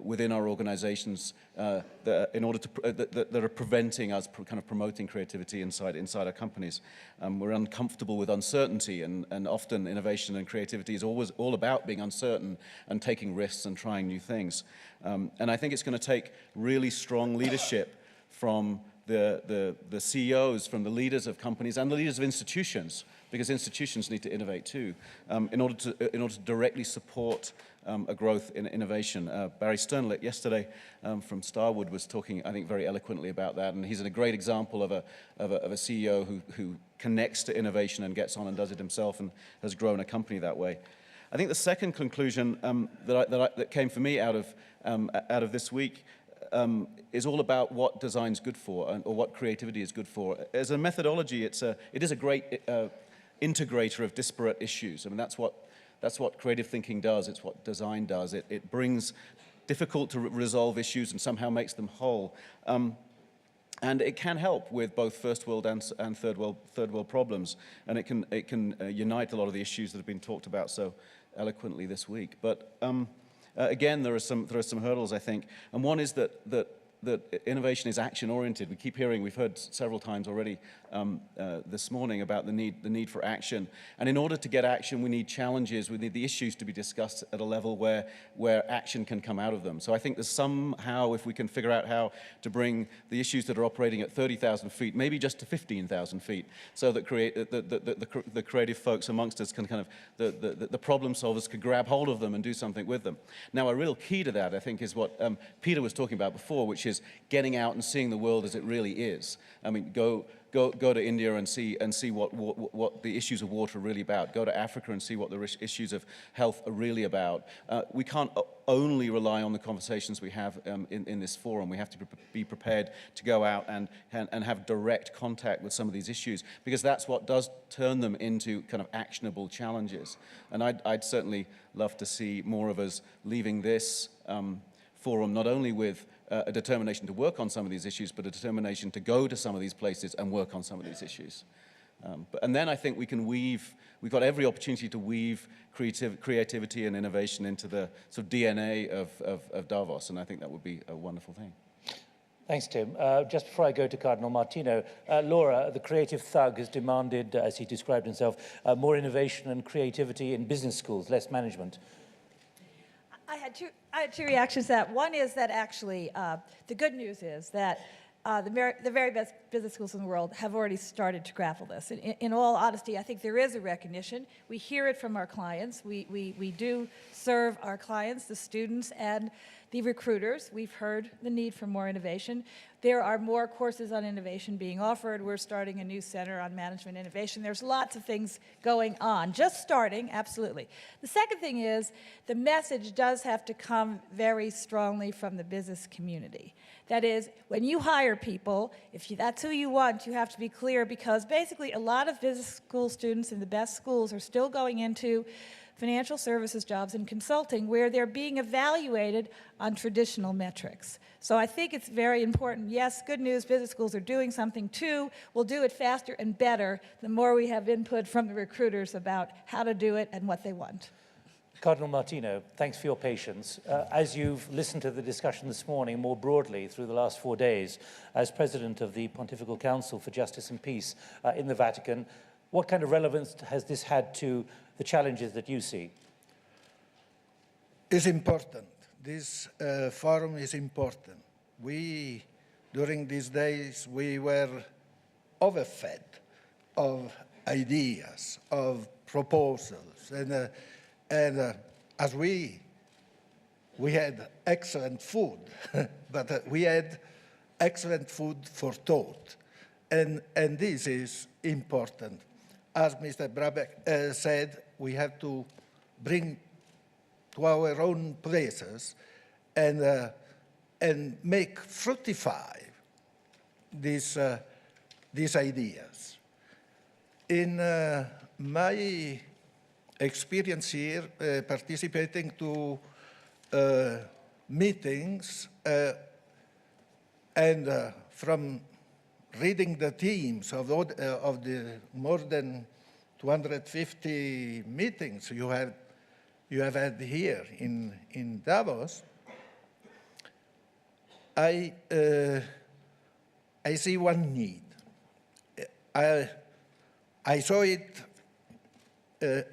within our organizations that are preventing us kind of promoting creativity inside our companies. We're uncomfortable with uncertainty, and often innovation and creativity is always all about being uncertain and taking risks and trying new things. And I think it's going to take really strong leadership from the CEOs, from the leaders of companies and the leaders of institutions, because institutions need to innovate too, in order to directly support a growth in innovation. Barry Sternlicht yesterday from Starwood was talking, I think, very eloquently about that, and he's a great example of a CEO who connects to innovation and gets on and does it himself and has grown a company that way. I think the second conclusion that came for me out of this week is all about what design's good for, or what creativity is good for. As a methodology, it is a great integrator of disparate issues. I mean, that's what creative thinking does. It's what design does. It brings difficult to resolve issues and somehow makes them whole. And it can help with both first world and third world problems. And it can unite a lot of the issues that have been talked about so eloquently this week. But again, there are some hurdles, I think. And one is that innovation is action-oriented. We've heard several times already this morning about the need for action. And in order to get action, we need challenges. We need the issues to be discussed at a level where action can come out of them. So I think there's somehow, if we can figure out how to bring the issues that are operating at 30,000 feet, maybe just to 15,000 feet, so that the creative folks amongst us can kind of, the problem solvers can grab hold of them and do something with them. Now, a real key to that, I think, is what Peter was talking about before, which is getting out and seeing the world as it really is. I mean, go to India and see what the issues of water are really about. Go to Africa and see what the issues of health are really about. We can't only rely on the conversations we have in this forum. We have to be prepared to go out and have direct contact with some of these issues, because that's what does turn them into kind of actionable challenges. And I'd certainly love to see more of us leaving this forum not only with a determination to work on some of these issues, but a determination to go to some of these places and work on some of these issues. And then I think we can we've got every opportunity to weave creativity and innovation into the sort of DNA of Davos, and I think that would be a wonderful thing. Thanks, Tim. Just before I go to Cardinal Martino, Laura, the creative thug, has demanded, as he described himself, more innovation and creativity in business schools, less management. I had two reactions to that. One is that actually the good news is that the very best business schools in the world have already started to grapple this. In all honesty, I think there is a recognition. We hear it from our clients. We do serve our clients, the students, and the recruiters. We've heard the need for more innovation. There are more courses on innovation being offered. We're starting a new center on management innovation. There's lots of things going on, just starting, absolutely. The second thing is the message does have to come very strongly from the business community. That is, when you hire people, if that's who you want, you have to be clear, because basically a lot of business school students in the best schools are still going into financial services jobs and consulting where they're being evaluated on traditional metrics. So I think it's very important. Yes, good news, business schools are doing something too. We'll do it faster and better the more we have input from the recruiters about how to do it and what they want. Cardinal Martino, thanks for your patience. As you've listened to the discussion this morning more broadly through the last 4 days, as President of the Pontifical Council for Justice and Peace in the Vatican, what kind of relevance has this had to the challenges that you see? It's important. This forum is important. During these days, we were overfed of ideas, of proposals, and as we had excellent food, but we had excellent food for thought, and this is important. As Mr. Brabeck said, we have to bring to our own places and make fructify these ideas. In my experience here, participating to meetings and from reading the themes of the more than 250 meetings you have had here in Davos, I see one need. I saw it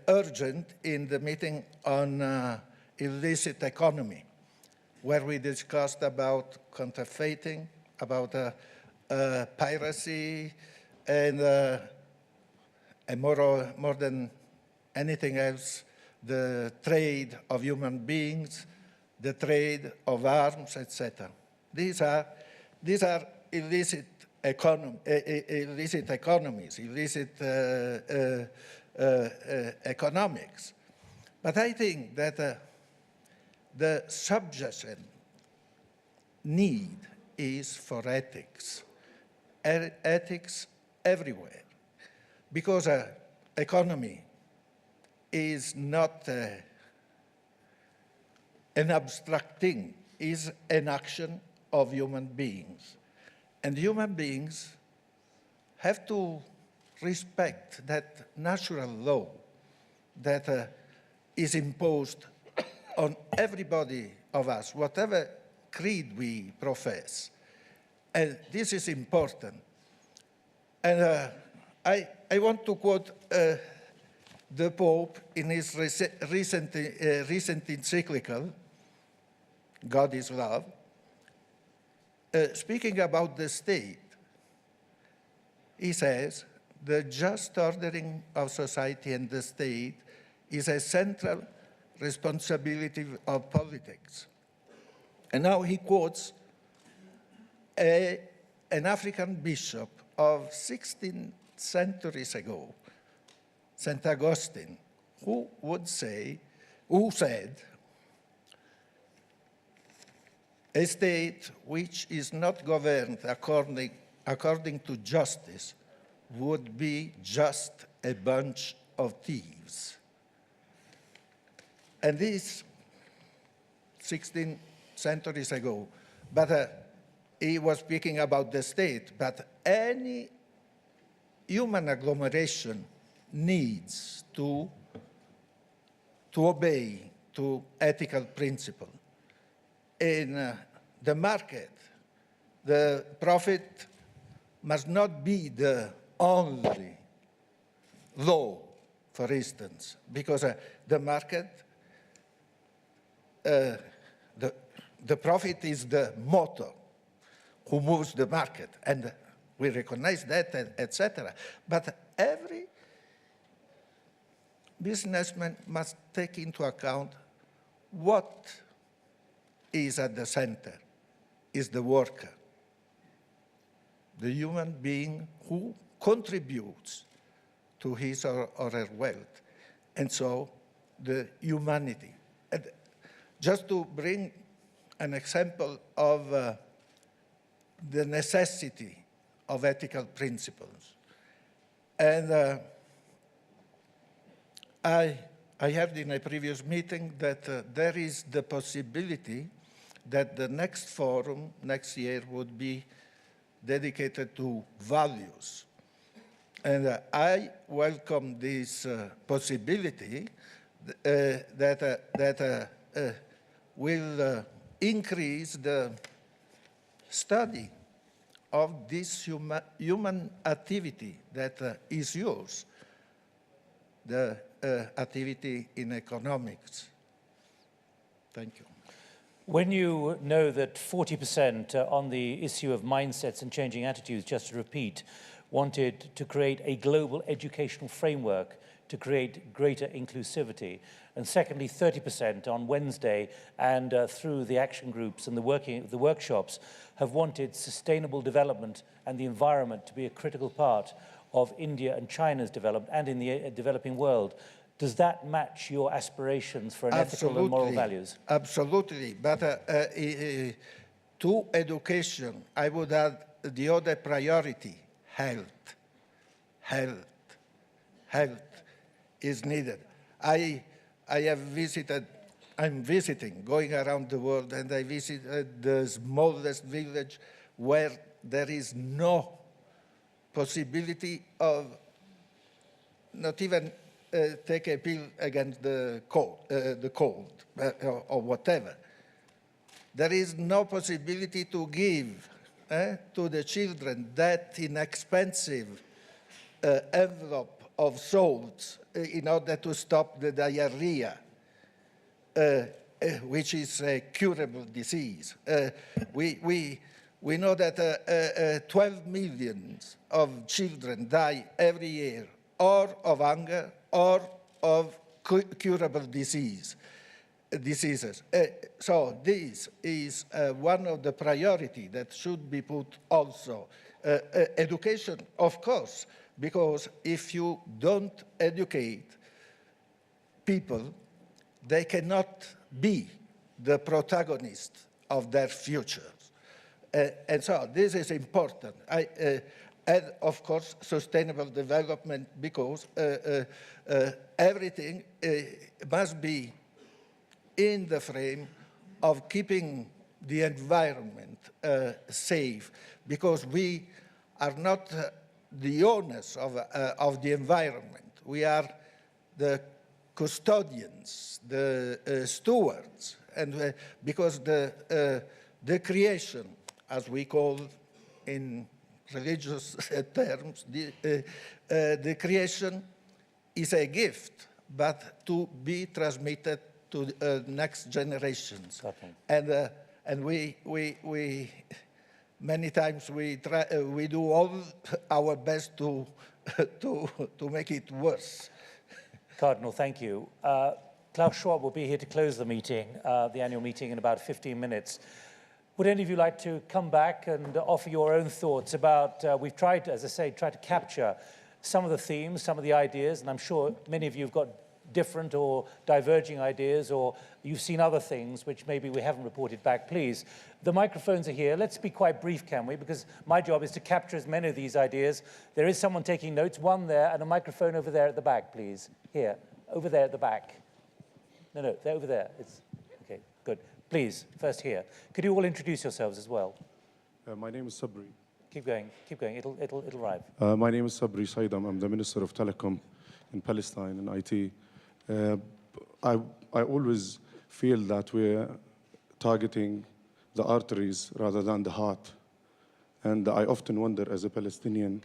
urgent in the meeting on illicit economy, where we discussed about counterfeiting, about piracy, and more than anything else, the trade of human beings, the trade of arms, etc. These are illicit economies, illicit economics. But I think that the subjacent need is for ethics. Ethics everywhere, because economy is not an abstract thing, is an action of human beings. And human beings have to respect that natural law that is imposed on everybody of us, whatever creed we profess. And this is important. And I want to quote the Pope in his recent encyclical, God is Love, speaking about the state. He says, the just ordering of society and the state is a central responsibility of politics. And now he quotes an African bishop of 16 centuries ago, St. Augustine, who said, a state which is not governed according to justice would be just a bunch of thieves. And this 16 centuries ago, but he was speaking about the state, but any human agglomeration needs to obey to ethical principle. In the market, the profit must not be the only law, for instance, because the market, the profit is the motor who moves the market, and we recognize that, etc. But every businessman must take into account what is at the center, is the worker, the human being who contributes to his or her wealth, and so the humanity. And just to bring an example of the necessity of ethical principles. And I heard in a previous meeting that there is the possibility that the next forum next year would be dedicated to values. And I welcome this possibility that will increase the study of this human activity that is yours, the activity in economics. Thank you. When you know that 40% on the issue of mindsets and changing attitudes, just to repeat, wanted to create a global educational framework to create greater inclusivity, and secondly, 30% on Wednesday and through the action groups and the workshops have wanted sustainable development and the environment to be a critical part of India and China's development and in the developing world. Does that match your aspirations for an ethical and moral values? Absolutely, but to education, I would add the other priority, health. Health is needed. I'm visiting, going around the world, and I visited the smallest village where there is no possibility of not even take a pill against the cold or whatever. There is no possibility to give to the children that inexpensive envelope of salts in order to stop the diarrhea, which is a curable disease. We know that 12 million of children die every year, or of hunger, or of curable diseases. So this is one of the priorities that should be put also. Education, of course, because if you don't educate people, they cannot be the protagonist of their futures. And so this is important. And of course, sustainable development, because everything must be in the frame of keeping the environment safe, because we are not the owners of the environment. We are the custodians, the stewards, and because the creation, as we call in religious terms, the creation is a gift, but to be transmitted to next generations. Okay. And we many times we do all our best to make it worse. Cardinal, thank you. Klaus Schwab will be here to close the meeting, the annual meeting, in about 15 minutes. Would any of you like to come back and offer your own thoughts about, we've tried, as I say, to capture some of the themes, some of the ideas, and I'm sure many of you have got different or diverging ideas, or you've seen other things which maybe we haven't reported back. Please, the microphones are here. Let's be quite brief, can we? Because my job is to capture as many of these ideas. There is someone taking notes, one there, and a microphone over there at the back, please. Here, over there at the back. No, they're over there. Okay, good. Please, first here. Could you all introduce yourselves as well? My name is Sabri. Keep going, it'll arrive. My name is Sabri Saidam. I'm the Minister of Telecom in Palestine and IT. I always feel that we're targeting the arteries rather than the heart. And I often wonder as a Palestinian,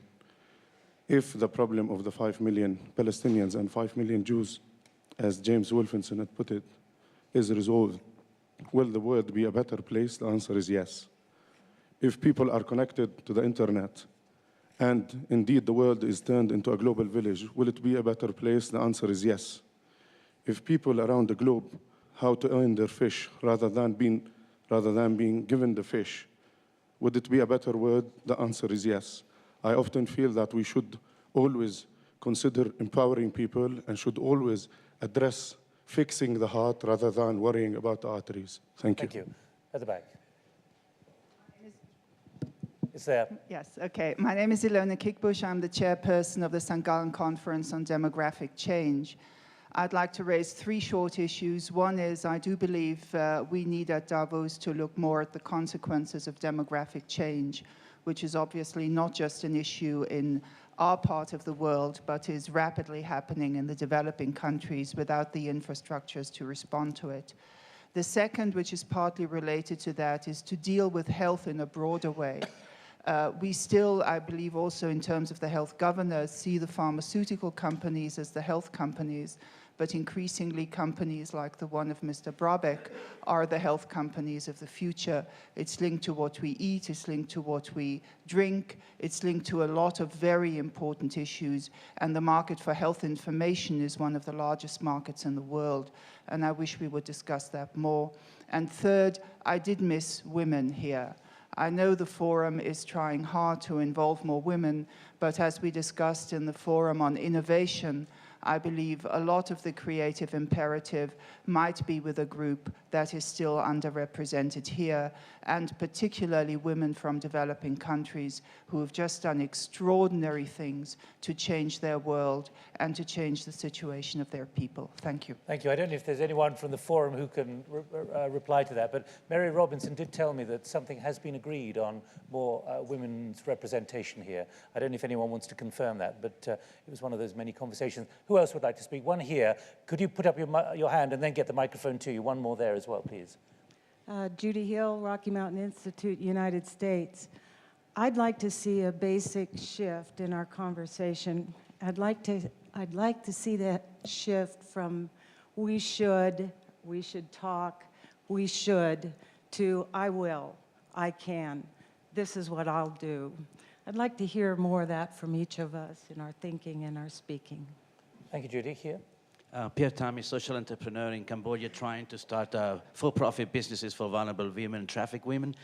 if the problem of the 5 million Palestinians and 5 million Jews, as James Wolfenson had put it, is resolved, will the world be a better place? The answer is yes. If people are connected to the internet, and indeed the world is turned into a global village, will it be a better place? The answer is yes. If people around the globe how to earn their fish rather than being given the fish, would it be a better world? The answer is yes. I often feel that we should always consider empowering people and should always address fixing the heart rather than worrying about the arteries. Thank you. Thank you. At the back. It's there. Yes, okay. My name is Ilona Kickbush. I'm the chairperson of the St. Gallen Conference on Demographic Change. I'd like to raise 3 short issues. One is I do believe we need at Davos to look more at the consequences of demographic change, which is obviously not just an issue in our part of the world, but is rapidly happening in the developing countries without the infrastructures to respond to it. The second, which is partly related to that, is to deal with health in a broader way. We still, I believe also in terms of the health governors, see the pharmaceutical companies as the health companies, but increasingly companies like the one of Mr. Brabeck are the health companies of the future. It's linked to what we eat, it's linked to what we drink, it's linked to a lot of very important issues, and the market for health information is one of the largest markets in the world, and I wish we would discuss that more. And third, I did miss women here. I know the forum is trying hard to involve more women, but as we discussed in the forum on innovation, I believe a lot of the creative imperative might be with a group that is still underrepresented here, and particularly women from developing countries who have just done extraordinary things to change their world and to change the situation of their people. Thank you. Thank you. I don't know if there's anyone from the forum who can reply to that, but Mary Robinson did tell me that something has been agreed on more women's representation here. I don't know if anyone wants to confirm that, but it was one of those many conversations. Who else would like to speak? One here. Could you put up your hand and then get the microphone to you? One more there as well, please. Judy Hill, Rocky Mountain Institute, United States. I'd like to see a basic shift in our conversation. I'd like to see that shift from we should talk, we should, to I will, I can, this is what I'll do. I'd like to hear more of that from each of us in our thinking and our speaking. Thank you, Judy. Here. Pierre Tami, social entrepreneur in Cambodia, trying to start for-profit businesses for vulnerable women and trafficked women.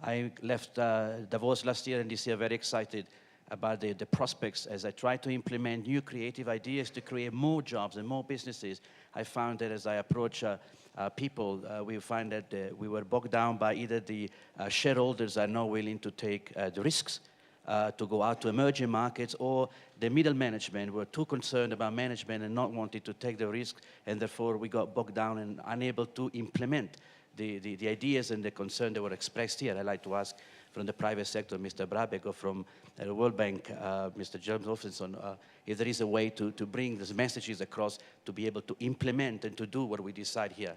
I left Davos last year and this year very excited about the prospects as I try to implement new creative ideas to create more jobs and more businesses. I found that as I approach people, we find that we were bogged down by either the shareholders are not willing to take the risks to go out to emerging markets, or the middle management were too concerned about management and not wanting to take the risk, and therefore we got bogged down and unable to implement the ideas and the concern that were expressed here. I'd like to ask from the private sector, Mr. Brabeck, or from the World Bank, Mr. James Wolfenson, if there is a way to bring these messages across to be able to implement and to do what we decide here.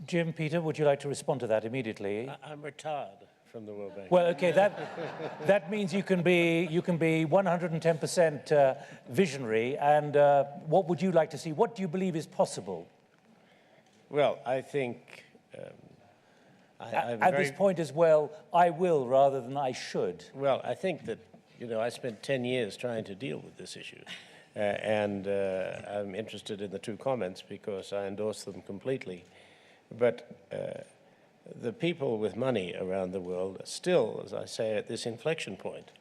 Jim, Peter, would you like to respond to that immediately? I'm retired from the World Bank. Well, okay, that means you can be 110% visionary. And what would you like to see? What do you believe is possible? Well, I think at this point as well, I will rather than I should. Well, I think that, I spent 10 years trying to deal with this issue. And I'm interested in the 2 comments because I endorse them completely. But the people with money around the world are still, as I say, at this inflection point.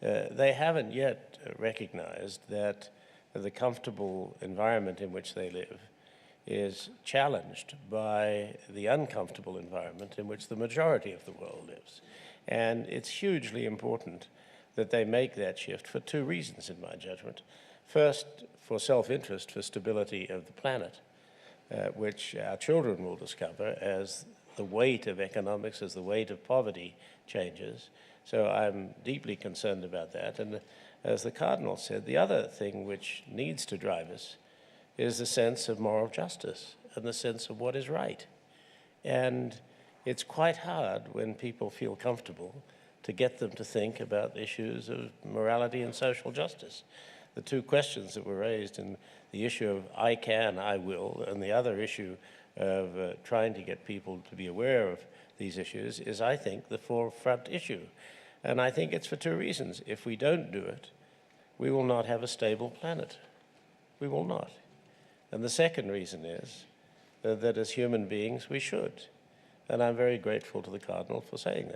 They haven't yet recognized that the comfortable environment in which they live is challenged by the uncomfortable environment in which the majority of the world lives. And it's hugely important that they make that shift for two reasons, in my judgment. First, for self-interest, for stability of the planet, which our children will discover as the weight of economics, as the weight of poverty changes. So I'm deeply concerned about that. And as the Cardinal said, the other thing which needs to drive us is the sense of moral justice and the sense of what is right. And it's quite hard when people feel comfortable to get them to think about issues of morality and social justice. The two questions that were raised in the issue of I can, I will, and the other issue of trying to get people to be aware of these issues is, I think, the forefront issue. And I think it's for two reasons. If we don't do it, we will not have a stable planet. We will not. And the second reason is that as human beings, we should. And I'm very grateful to the Cardinal for saying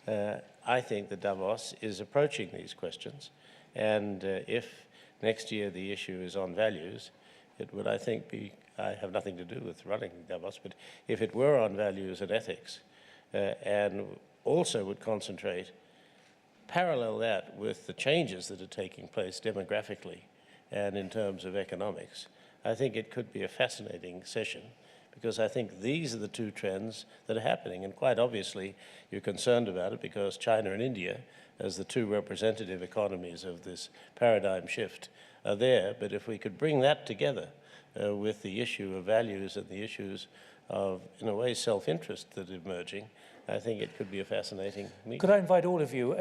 that. I think that Davos is approaching these questions. And if next year the issue is on values, it would, I think, be, I have nothing to do with running Davos, but if it were on values and ethics, and also would concentrate, parallel that with the changes that are taking place demographically and in terms of economics, I think it could be a fascinating session, because I think these are the two trends that are happening. And quite obviously, you're concerned about it because China and India, as the two representative economies of this paradigm shift, are there. But if we could bring that together with the issue of values and the issues of, in a way, self-interest that are emerging, I think it could be a fascinating meeting. Could I invite all of you,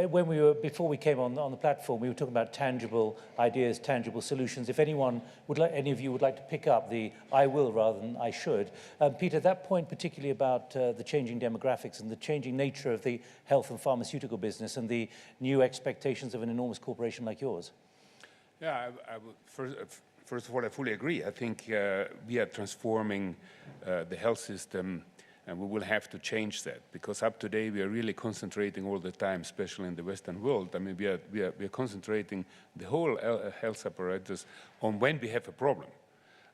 before we came on the platform, we were talking about tangible ideas, tangible solutions. If anyone would like, any of you would like to pick up the I will rather than I should. Peter, that point particularly about the changing demographics and the changing nature of the health and pharmaceutical business and the new expectations of an enormous corporation like yours. Yeah, first of all, I fully agree. I think we are transforming the health system, and we will have to change that, because up to date we are really concentrating all the time, especially in the Western world. I mean, we are concentrating the whole health apparatus on when we have a problem.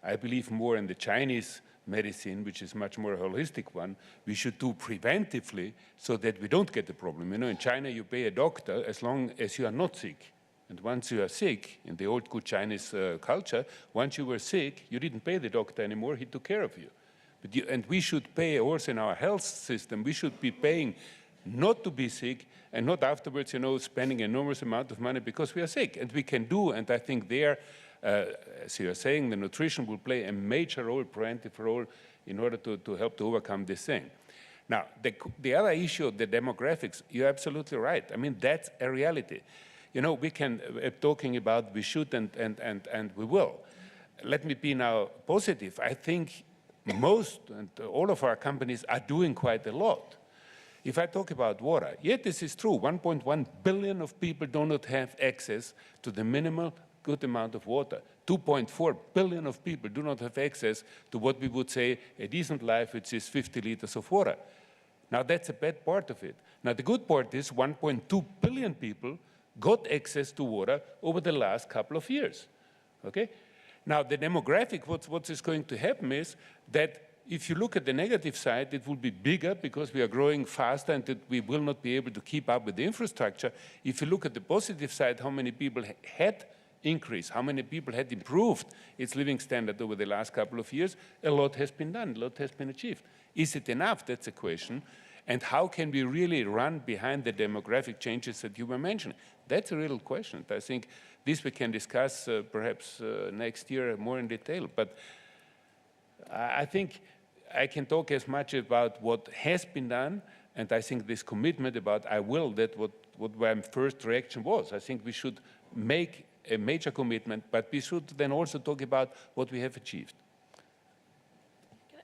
I believe more in the Chinese medicine, which is much more a holistic one. We should do preventively so that we don't get the problem. You know, in China you pay a doctor as long as you are not sick. And once you are sick, in the old good Chinese culture, once you were sick, you didn't pay the doctor anymore, he took care of you. And we should pay also in our health system, we should be paying not to be sick and not afterwards, you know, spending enormous amount of money because we are sick. And we can do, and I think there, as you are saying, the nutrition will play a major role, preventive role, in order to help to overcome this thing. Now, the other issue, the demographics, you're absolutely right. I mean, that's a reality. You know, we can, talking about we should and we will. Let me be now positive. I think most and all of our companies are doing quite a lot. If I talk about water, yet this is true, 1.1 billion of people do not have access to the minimal good amount of water. 2.4 billion of people do not have access to what we would say a decent life, which is 50 liters of water. Now that's a bad part of it. Now the good part is 1.2 billion people got access to water over the last couple of years, okay? Now, the demographic, what is going to happen is that if you look at the negative side, it will be bigger because we are growing faster and that we will not be able to keep up with the infrastructure. If you look at the positive side, how many people had increased, how many people had improved its living standard over the last couple of years, a lot has been done, a lot has been achieved. Is it enough? That's a question. And how can we really run behind the demographic changes that you were mentioning? That's a real question. I think this we can discuss perhaps next year more in detail. But I think I can talk as much about what has been done, and I think this commitment about I will, that what my first reaction was. I think we should make a major commitment, but we should then also talk about what we have achieved.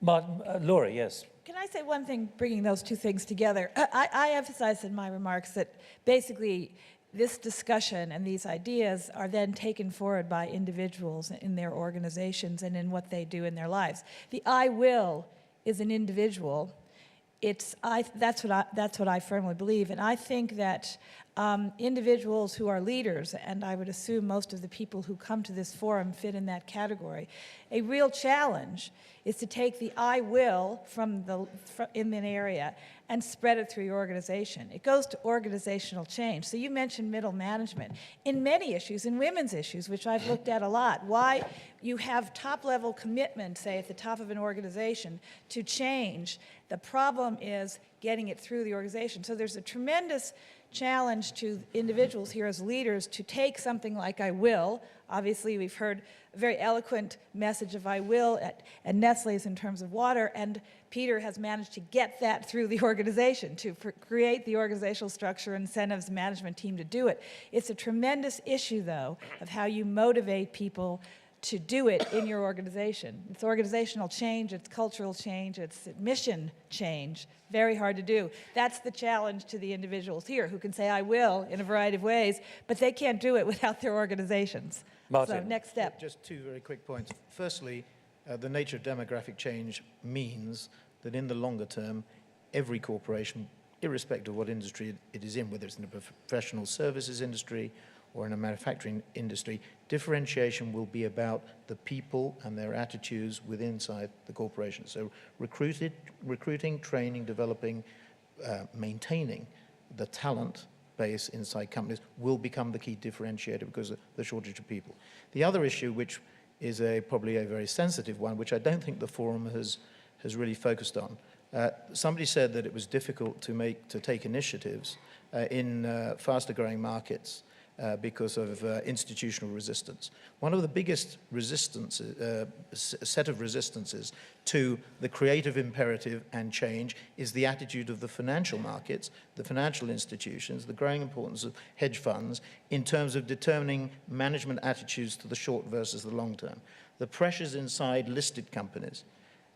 Martin, Laura, yes. Can I say one thing, bringing those two things together? I emphasized in my remarks that basically this discussion and these ideas are then taken forward by individuals in their organizations and in what they do in their lives. The I will is an individual that's what I firmly believe, and I think that individuals who are leaders, and I would assume most of the people who come to this forum fit in that category, a real challenge is to take the I will in an area and spread it through your organization. It goes to organizational change. So you mentioned middle management. In many issues, in women's issues, which I've looked at a lot, why you have top-level commitment, say, at the top of an organization to change. The problem is getting it through the organization. So there's a tremendous challenge to individuals here as leaders to take something like I will. Obviously, we've heard a very eloquent message of I will at Nestlé's in terms of water, and Peter has managed to get that through the organization, to create the organizational structure, incentives, management team to do it. It's a tremendous issue, though, of how you motivate people to do it in your organization. It's organizational change, it's cultural change, it's mission change. Very hard to do. That's the challenge to the individuals here who can say, I will, in a variety of ways, but they can't do it without their organizations. Martin. So, next step. Just two very quick points. Firstly, the nature of demographic change means that in the longer term, every corporation, irrespective of what industry it is in, whether it's in the professional services industry or in a manufacturing industry, differentiation will be about the people and their attitudes inside the corporation. So recruiting, training, developing, maintaining the talent base inside companies will become the key differentiator because of the shortage of people. The other issue, which is probably a very sensitive one, which I don't think the forum has really focused on. Somebody said that it was difficult to take initiatives in faster growing markets because of institutional resistance. One of the biggest set of resistances to the creative imperative and change is the attitude of the financial markets, the financial institutions, the growing importance of hedge funds in terms of determining management attitudes to the short versus the long term. The pressures inside listed companies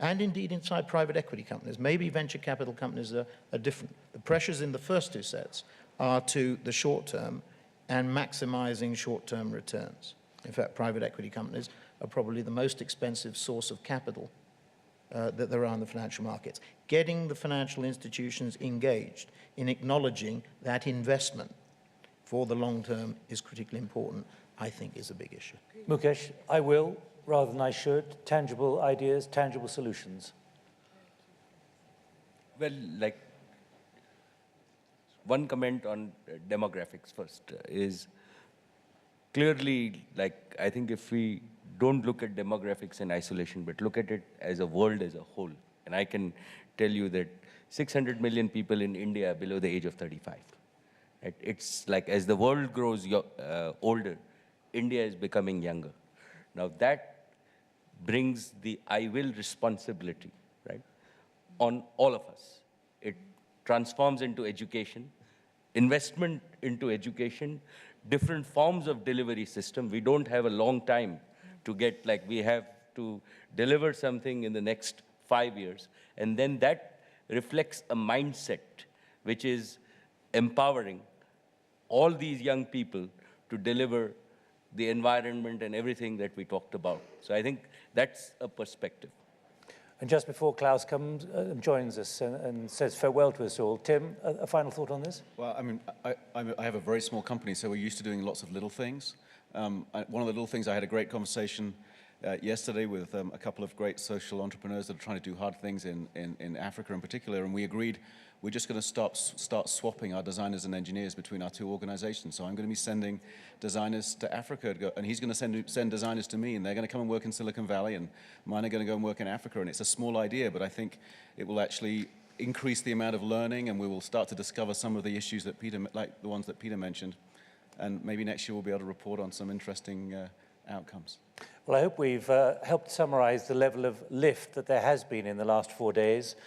and indeed inside private equity companies, maybe venture capital companies are different. The pressures in the first two sets are to the short term and maximizing short-term returns. In fact, private equity companies are probably the most expensive source of capital that there are in the financial markets. Getting the financial institutions engaged in acknowledging that investment for the long term is critically important, I think is a big issue. Mukesh, I will rather than I should. Tangible ideas, tangible solutions. Well, like, one comment on demographics first is clearly, like, I think if we don't look at demographics in isolation, but look at it as a world as a whole, and I can tell you that 600 million people in India are below the age of 35. Right? It's like as the world grows older, India is becoming younger. Now that brings the I will responsibility, right, on all of us. It transforms into education, investment into education, different forms of delivery system. We don't have a long time to get, like, we have to deliver something in the next 5 years. And then that reflects a mindset which is empowering all these young people to deliver the environment and everything that we talked about. So I think that's a perspective. And just before Klaus comes and joins us and says farewell to us all, Tim, a final thought on this? Well, I mean, I have a very small company, so we're used to doing lots of little things. One of the little things, I had a great conversation yesterday with a couple of great social entrepreneurs that are trying to do hard things in Africa in particular, and we agreed we're just going to start swapping our designers and engineers between our two organizations. So I'm going to be sending designers to Africa, to go, and he's going to send designers to me, and they're going to come and work in Silicon Valley, and mine are going to go and work in Africa. And it's a small idea, but I think it will actually increase the amount of learning, and we will start to discover some of the issues that Peter, like the ones that Peter mentioned. And maybe next year we'll be able to report on some interesting outcomes. Well, I hope we've helped summarize the level of lift that there has been in the last 4 days,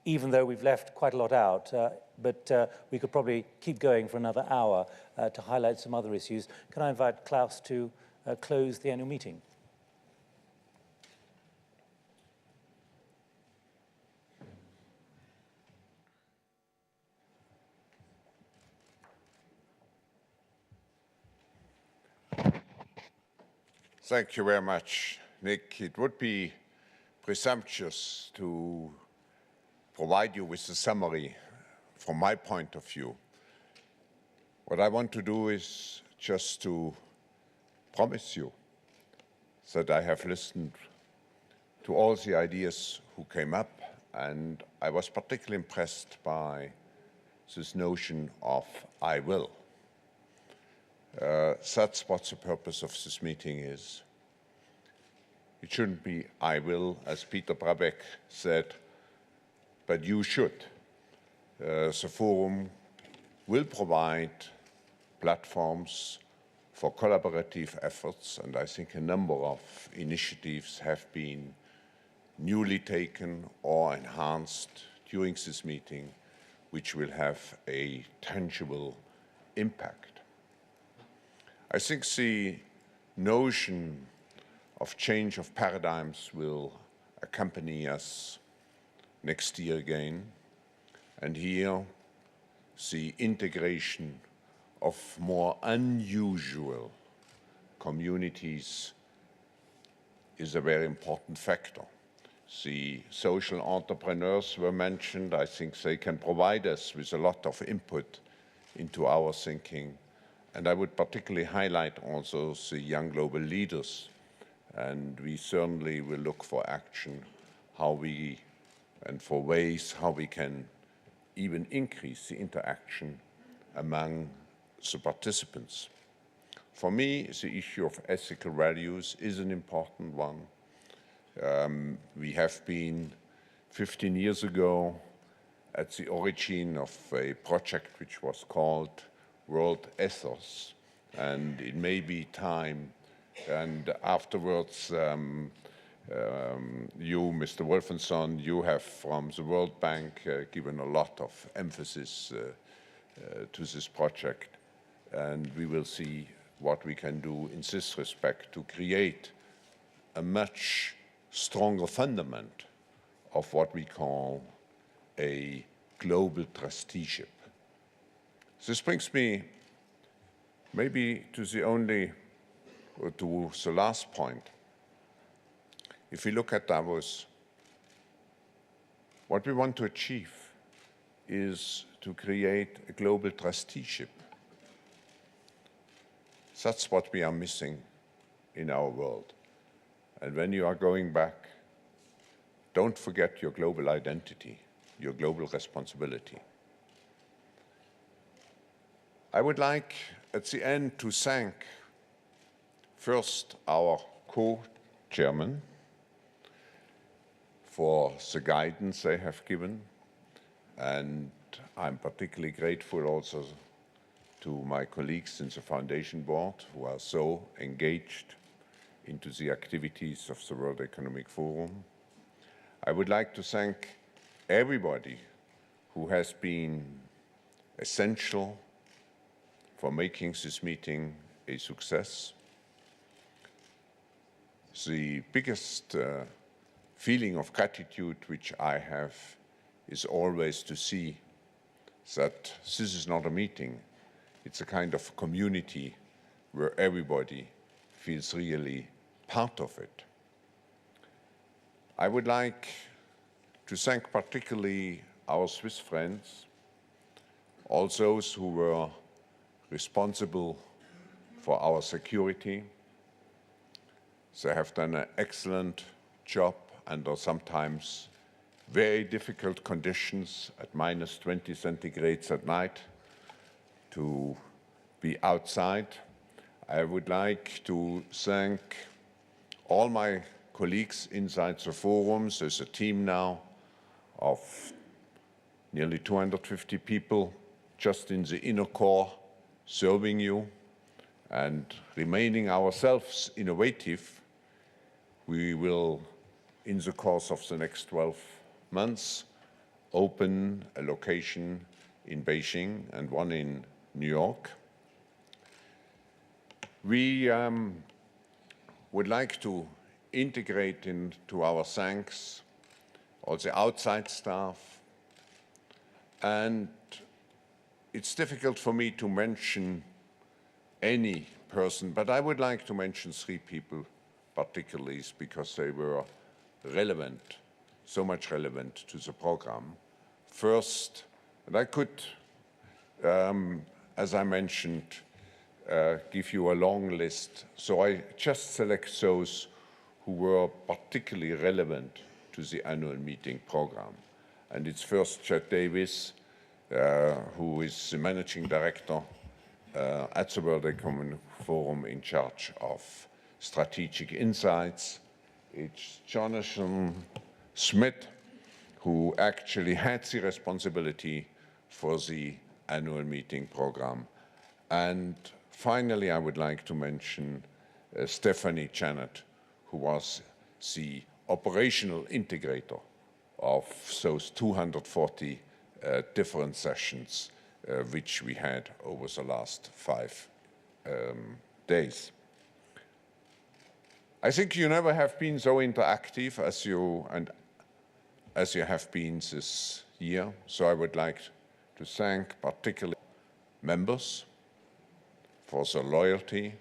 even though we've left quite a lot out. But we could probably keep going for another hour to highlight some other issues. Can I invite Klaus to close the annual meeting? Thank you very much, Nick. It would be presumptuous to provide you with a summary from my point of view. What I want to do is just to promise you that I have listened to all the ideas who came up, and I was particularly impressed by this notion of I will. That's what the purpose of this meeting is. It shouldn't be I will, as Peter Brabeck said, but you should. The forum will provide platforms for collaborative efforts, and I think a number of initiatives have been newly taken or enhanced during this meeting, which will have a tangible impact. I think the notion of change of paradigms will accompany us next year again, and here the integration of more unusual communities is a very important factor. The social entrepreneurs were mentioned. I think they can provide us with a lot of input into our thinking. And I would particularly highlight also the young global leaders. And we certainly will look for action, and for ways how we can even increase the interaction among the participants. For me, the issue of ethical values is an important one. We have been 15 years ago at the origin of a project which was called World Ethos, and it may be time, and afterwards you, Mr. Wolfenson, you have from the World Bank given a lot of emphasis to this project, and we will see what we can do in this respect to create a much stronger fundament of what we call a global trusteeship. This brings me maybe to the last point. If we look at Davos, what we want to achieve is to create a global trusteeship. That's what we are missing in our world. And when you are going back, don't forget your global identity, your global responsibility. I would like, at the end, to thank first our co-chairman for the guidance they have given, and I'm particularly grateful also to my colleagues in the Foundation Board who are so engaged into the activities of the World Economic Forum. I would like to thank everybody who has been essential for making this meeting a success. The biggest feeling of gratitude which I have is always to see that this is not a meeting, it's a kind of community where everybody feels really part of it. I would like to thank particularly our Swiss friends, all those who were responsible for our security. They have done an excellent job under sometimes very difficult conditions at -20 centigrades at night to be outside. I would like to thank all my colleagues inside the forums. There's a team now of nearly 250 people just in the inner core serving you and remaining ourselves innovative. We will, in the course of the next 12 months, open a location in Beijing and one in New York. We would like to integrate into our thanks all the outside staff. And it's difficult for me to mention any person, but I would like to mention 3 people particularly because they were relevant, so much relevant to the program. First, and I could, as I mentioned, give you a long list. So I just select those who were particularly relevant to the annual meeting program. And it's first Chad Davis, who is the managing director at the World Economic Forum in charge of strategic insights. It's Jonathan Smith, who actually had the responsibility for the annual meeting program. And finally, I would like to mention Stephanie Janet, who was the operational integrator of those 240 different sessions which we had over the last 5 days. I think you never have been so interactive as you have been this year. So I would like to thank particularly members for their loyalty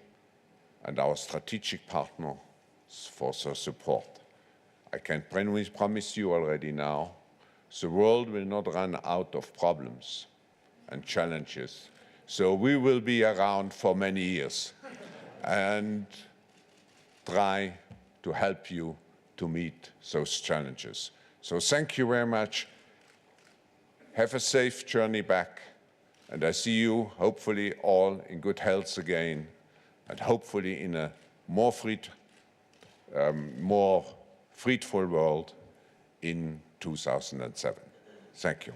and our strategic partners for their support. I can promise you already now, the world will not run out of problems and challenges. So we will be around for many years and try to help you to meet those challenges. So thank you very much. Have a safe journey back. And I see you, hopefully, all in good health again, and hopefully in a more fruitful world in 2007. Thank you.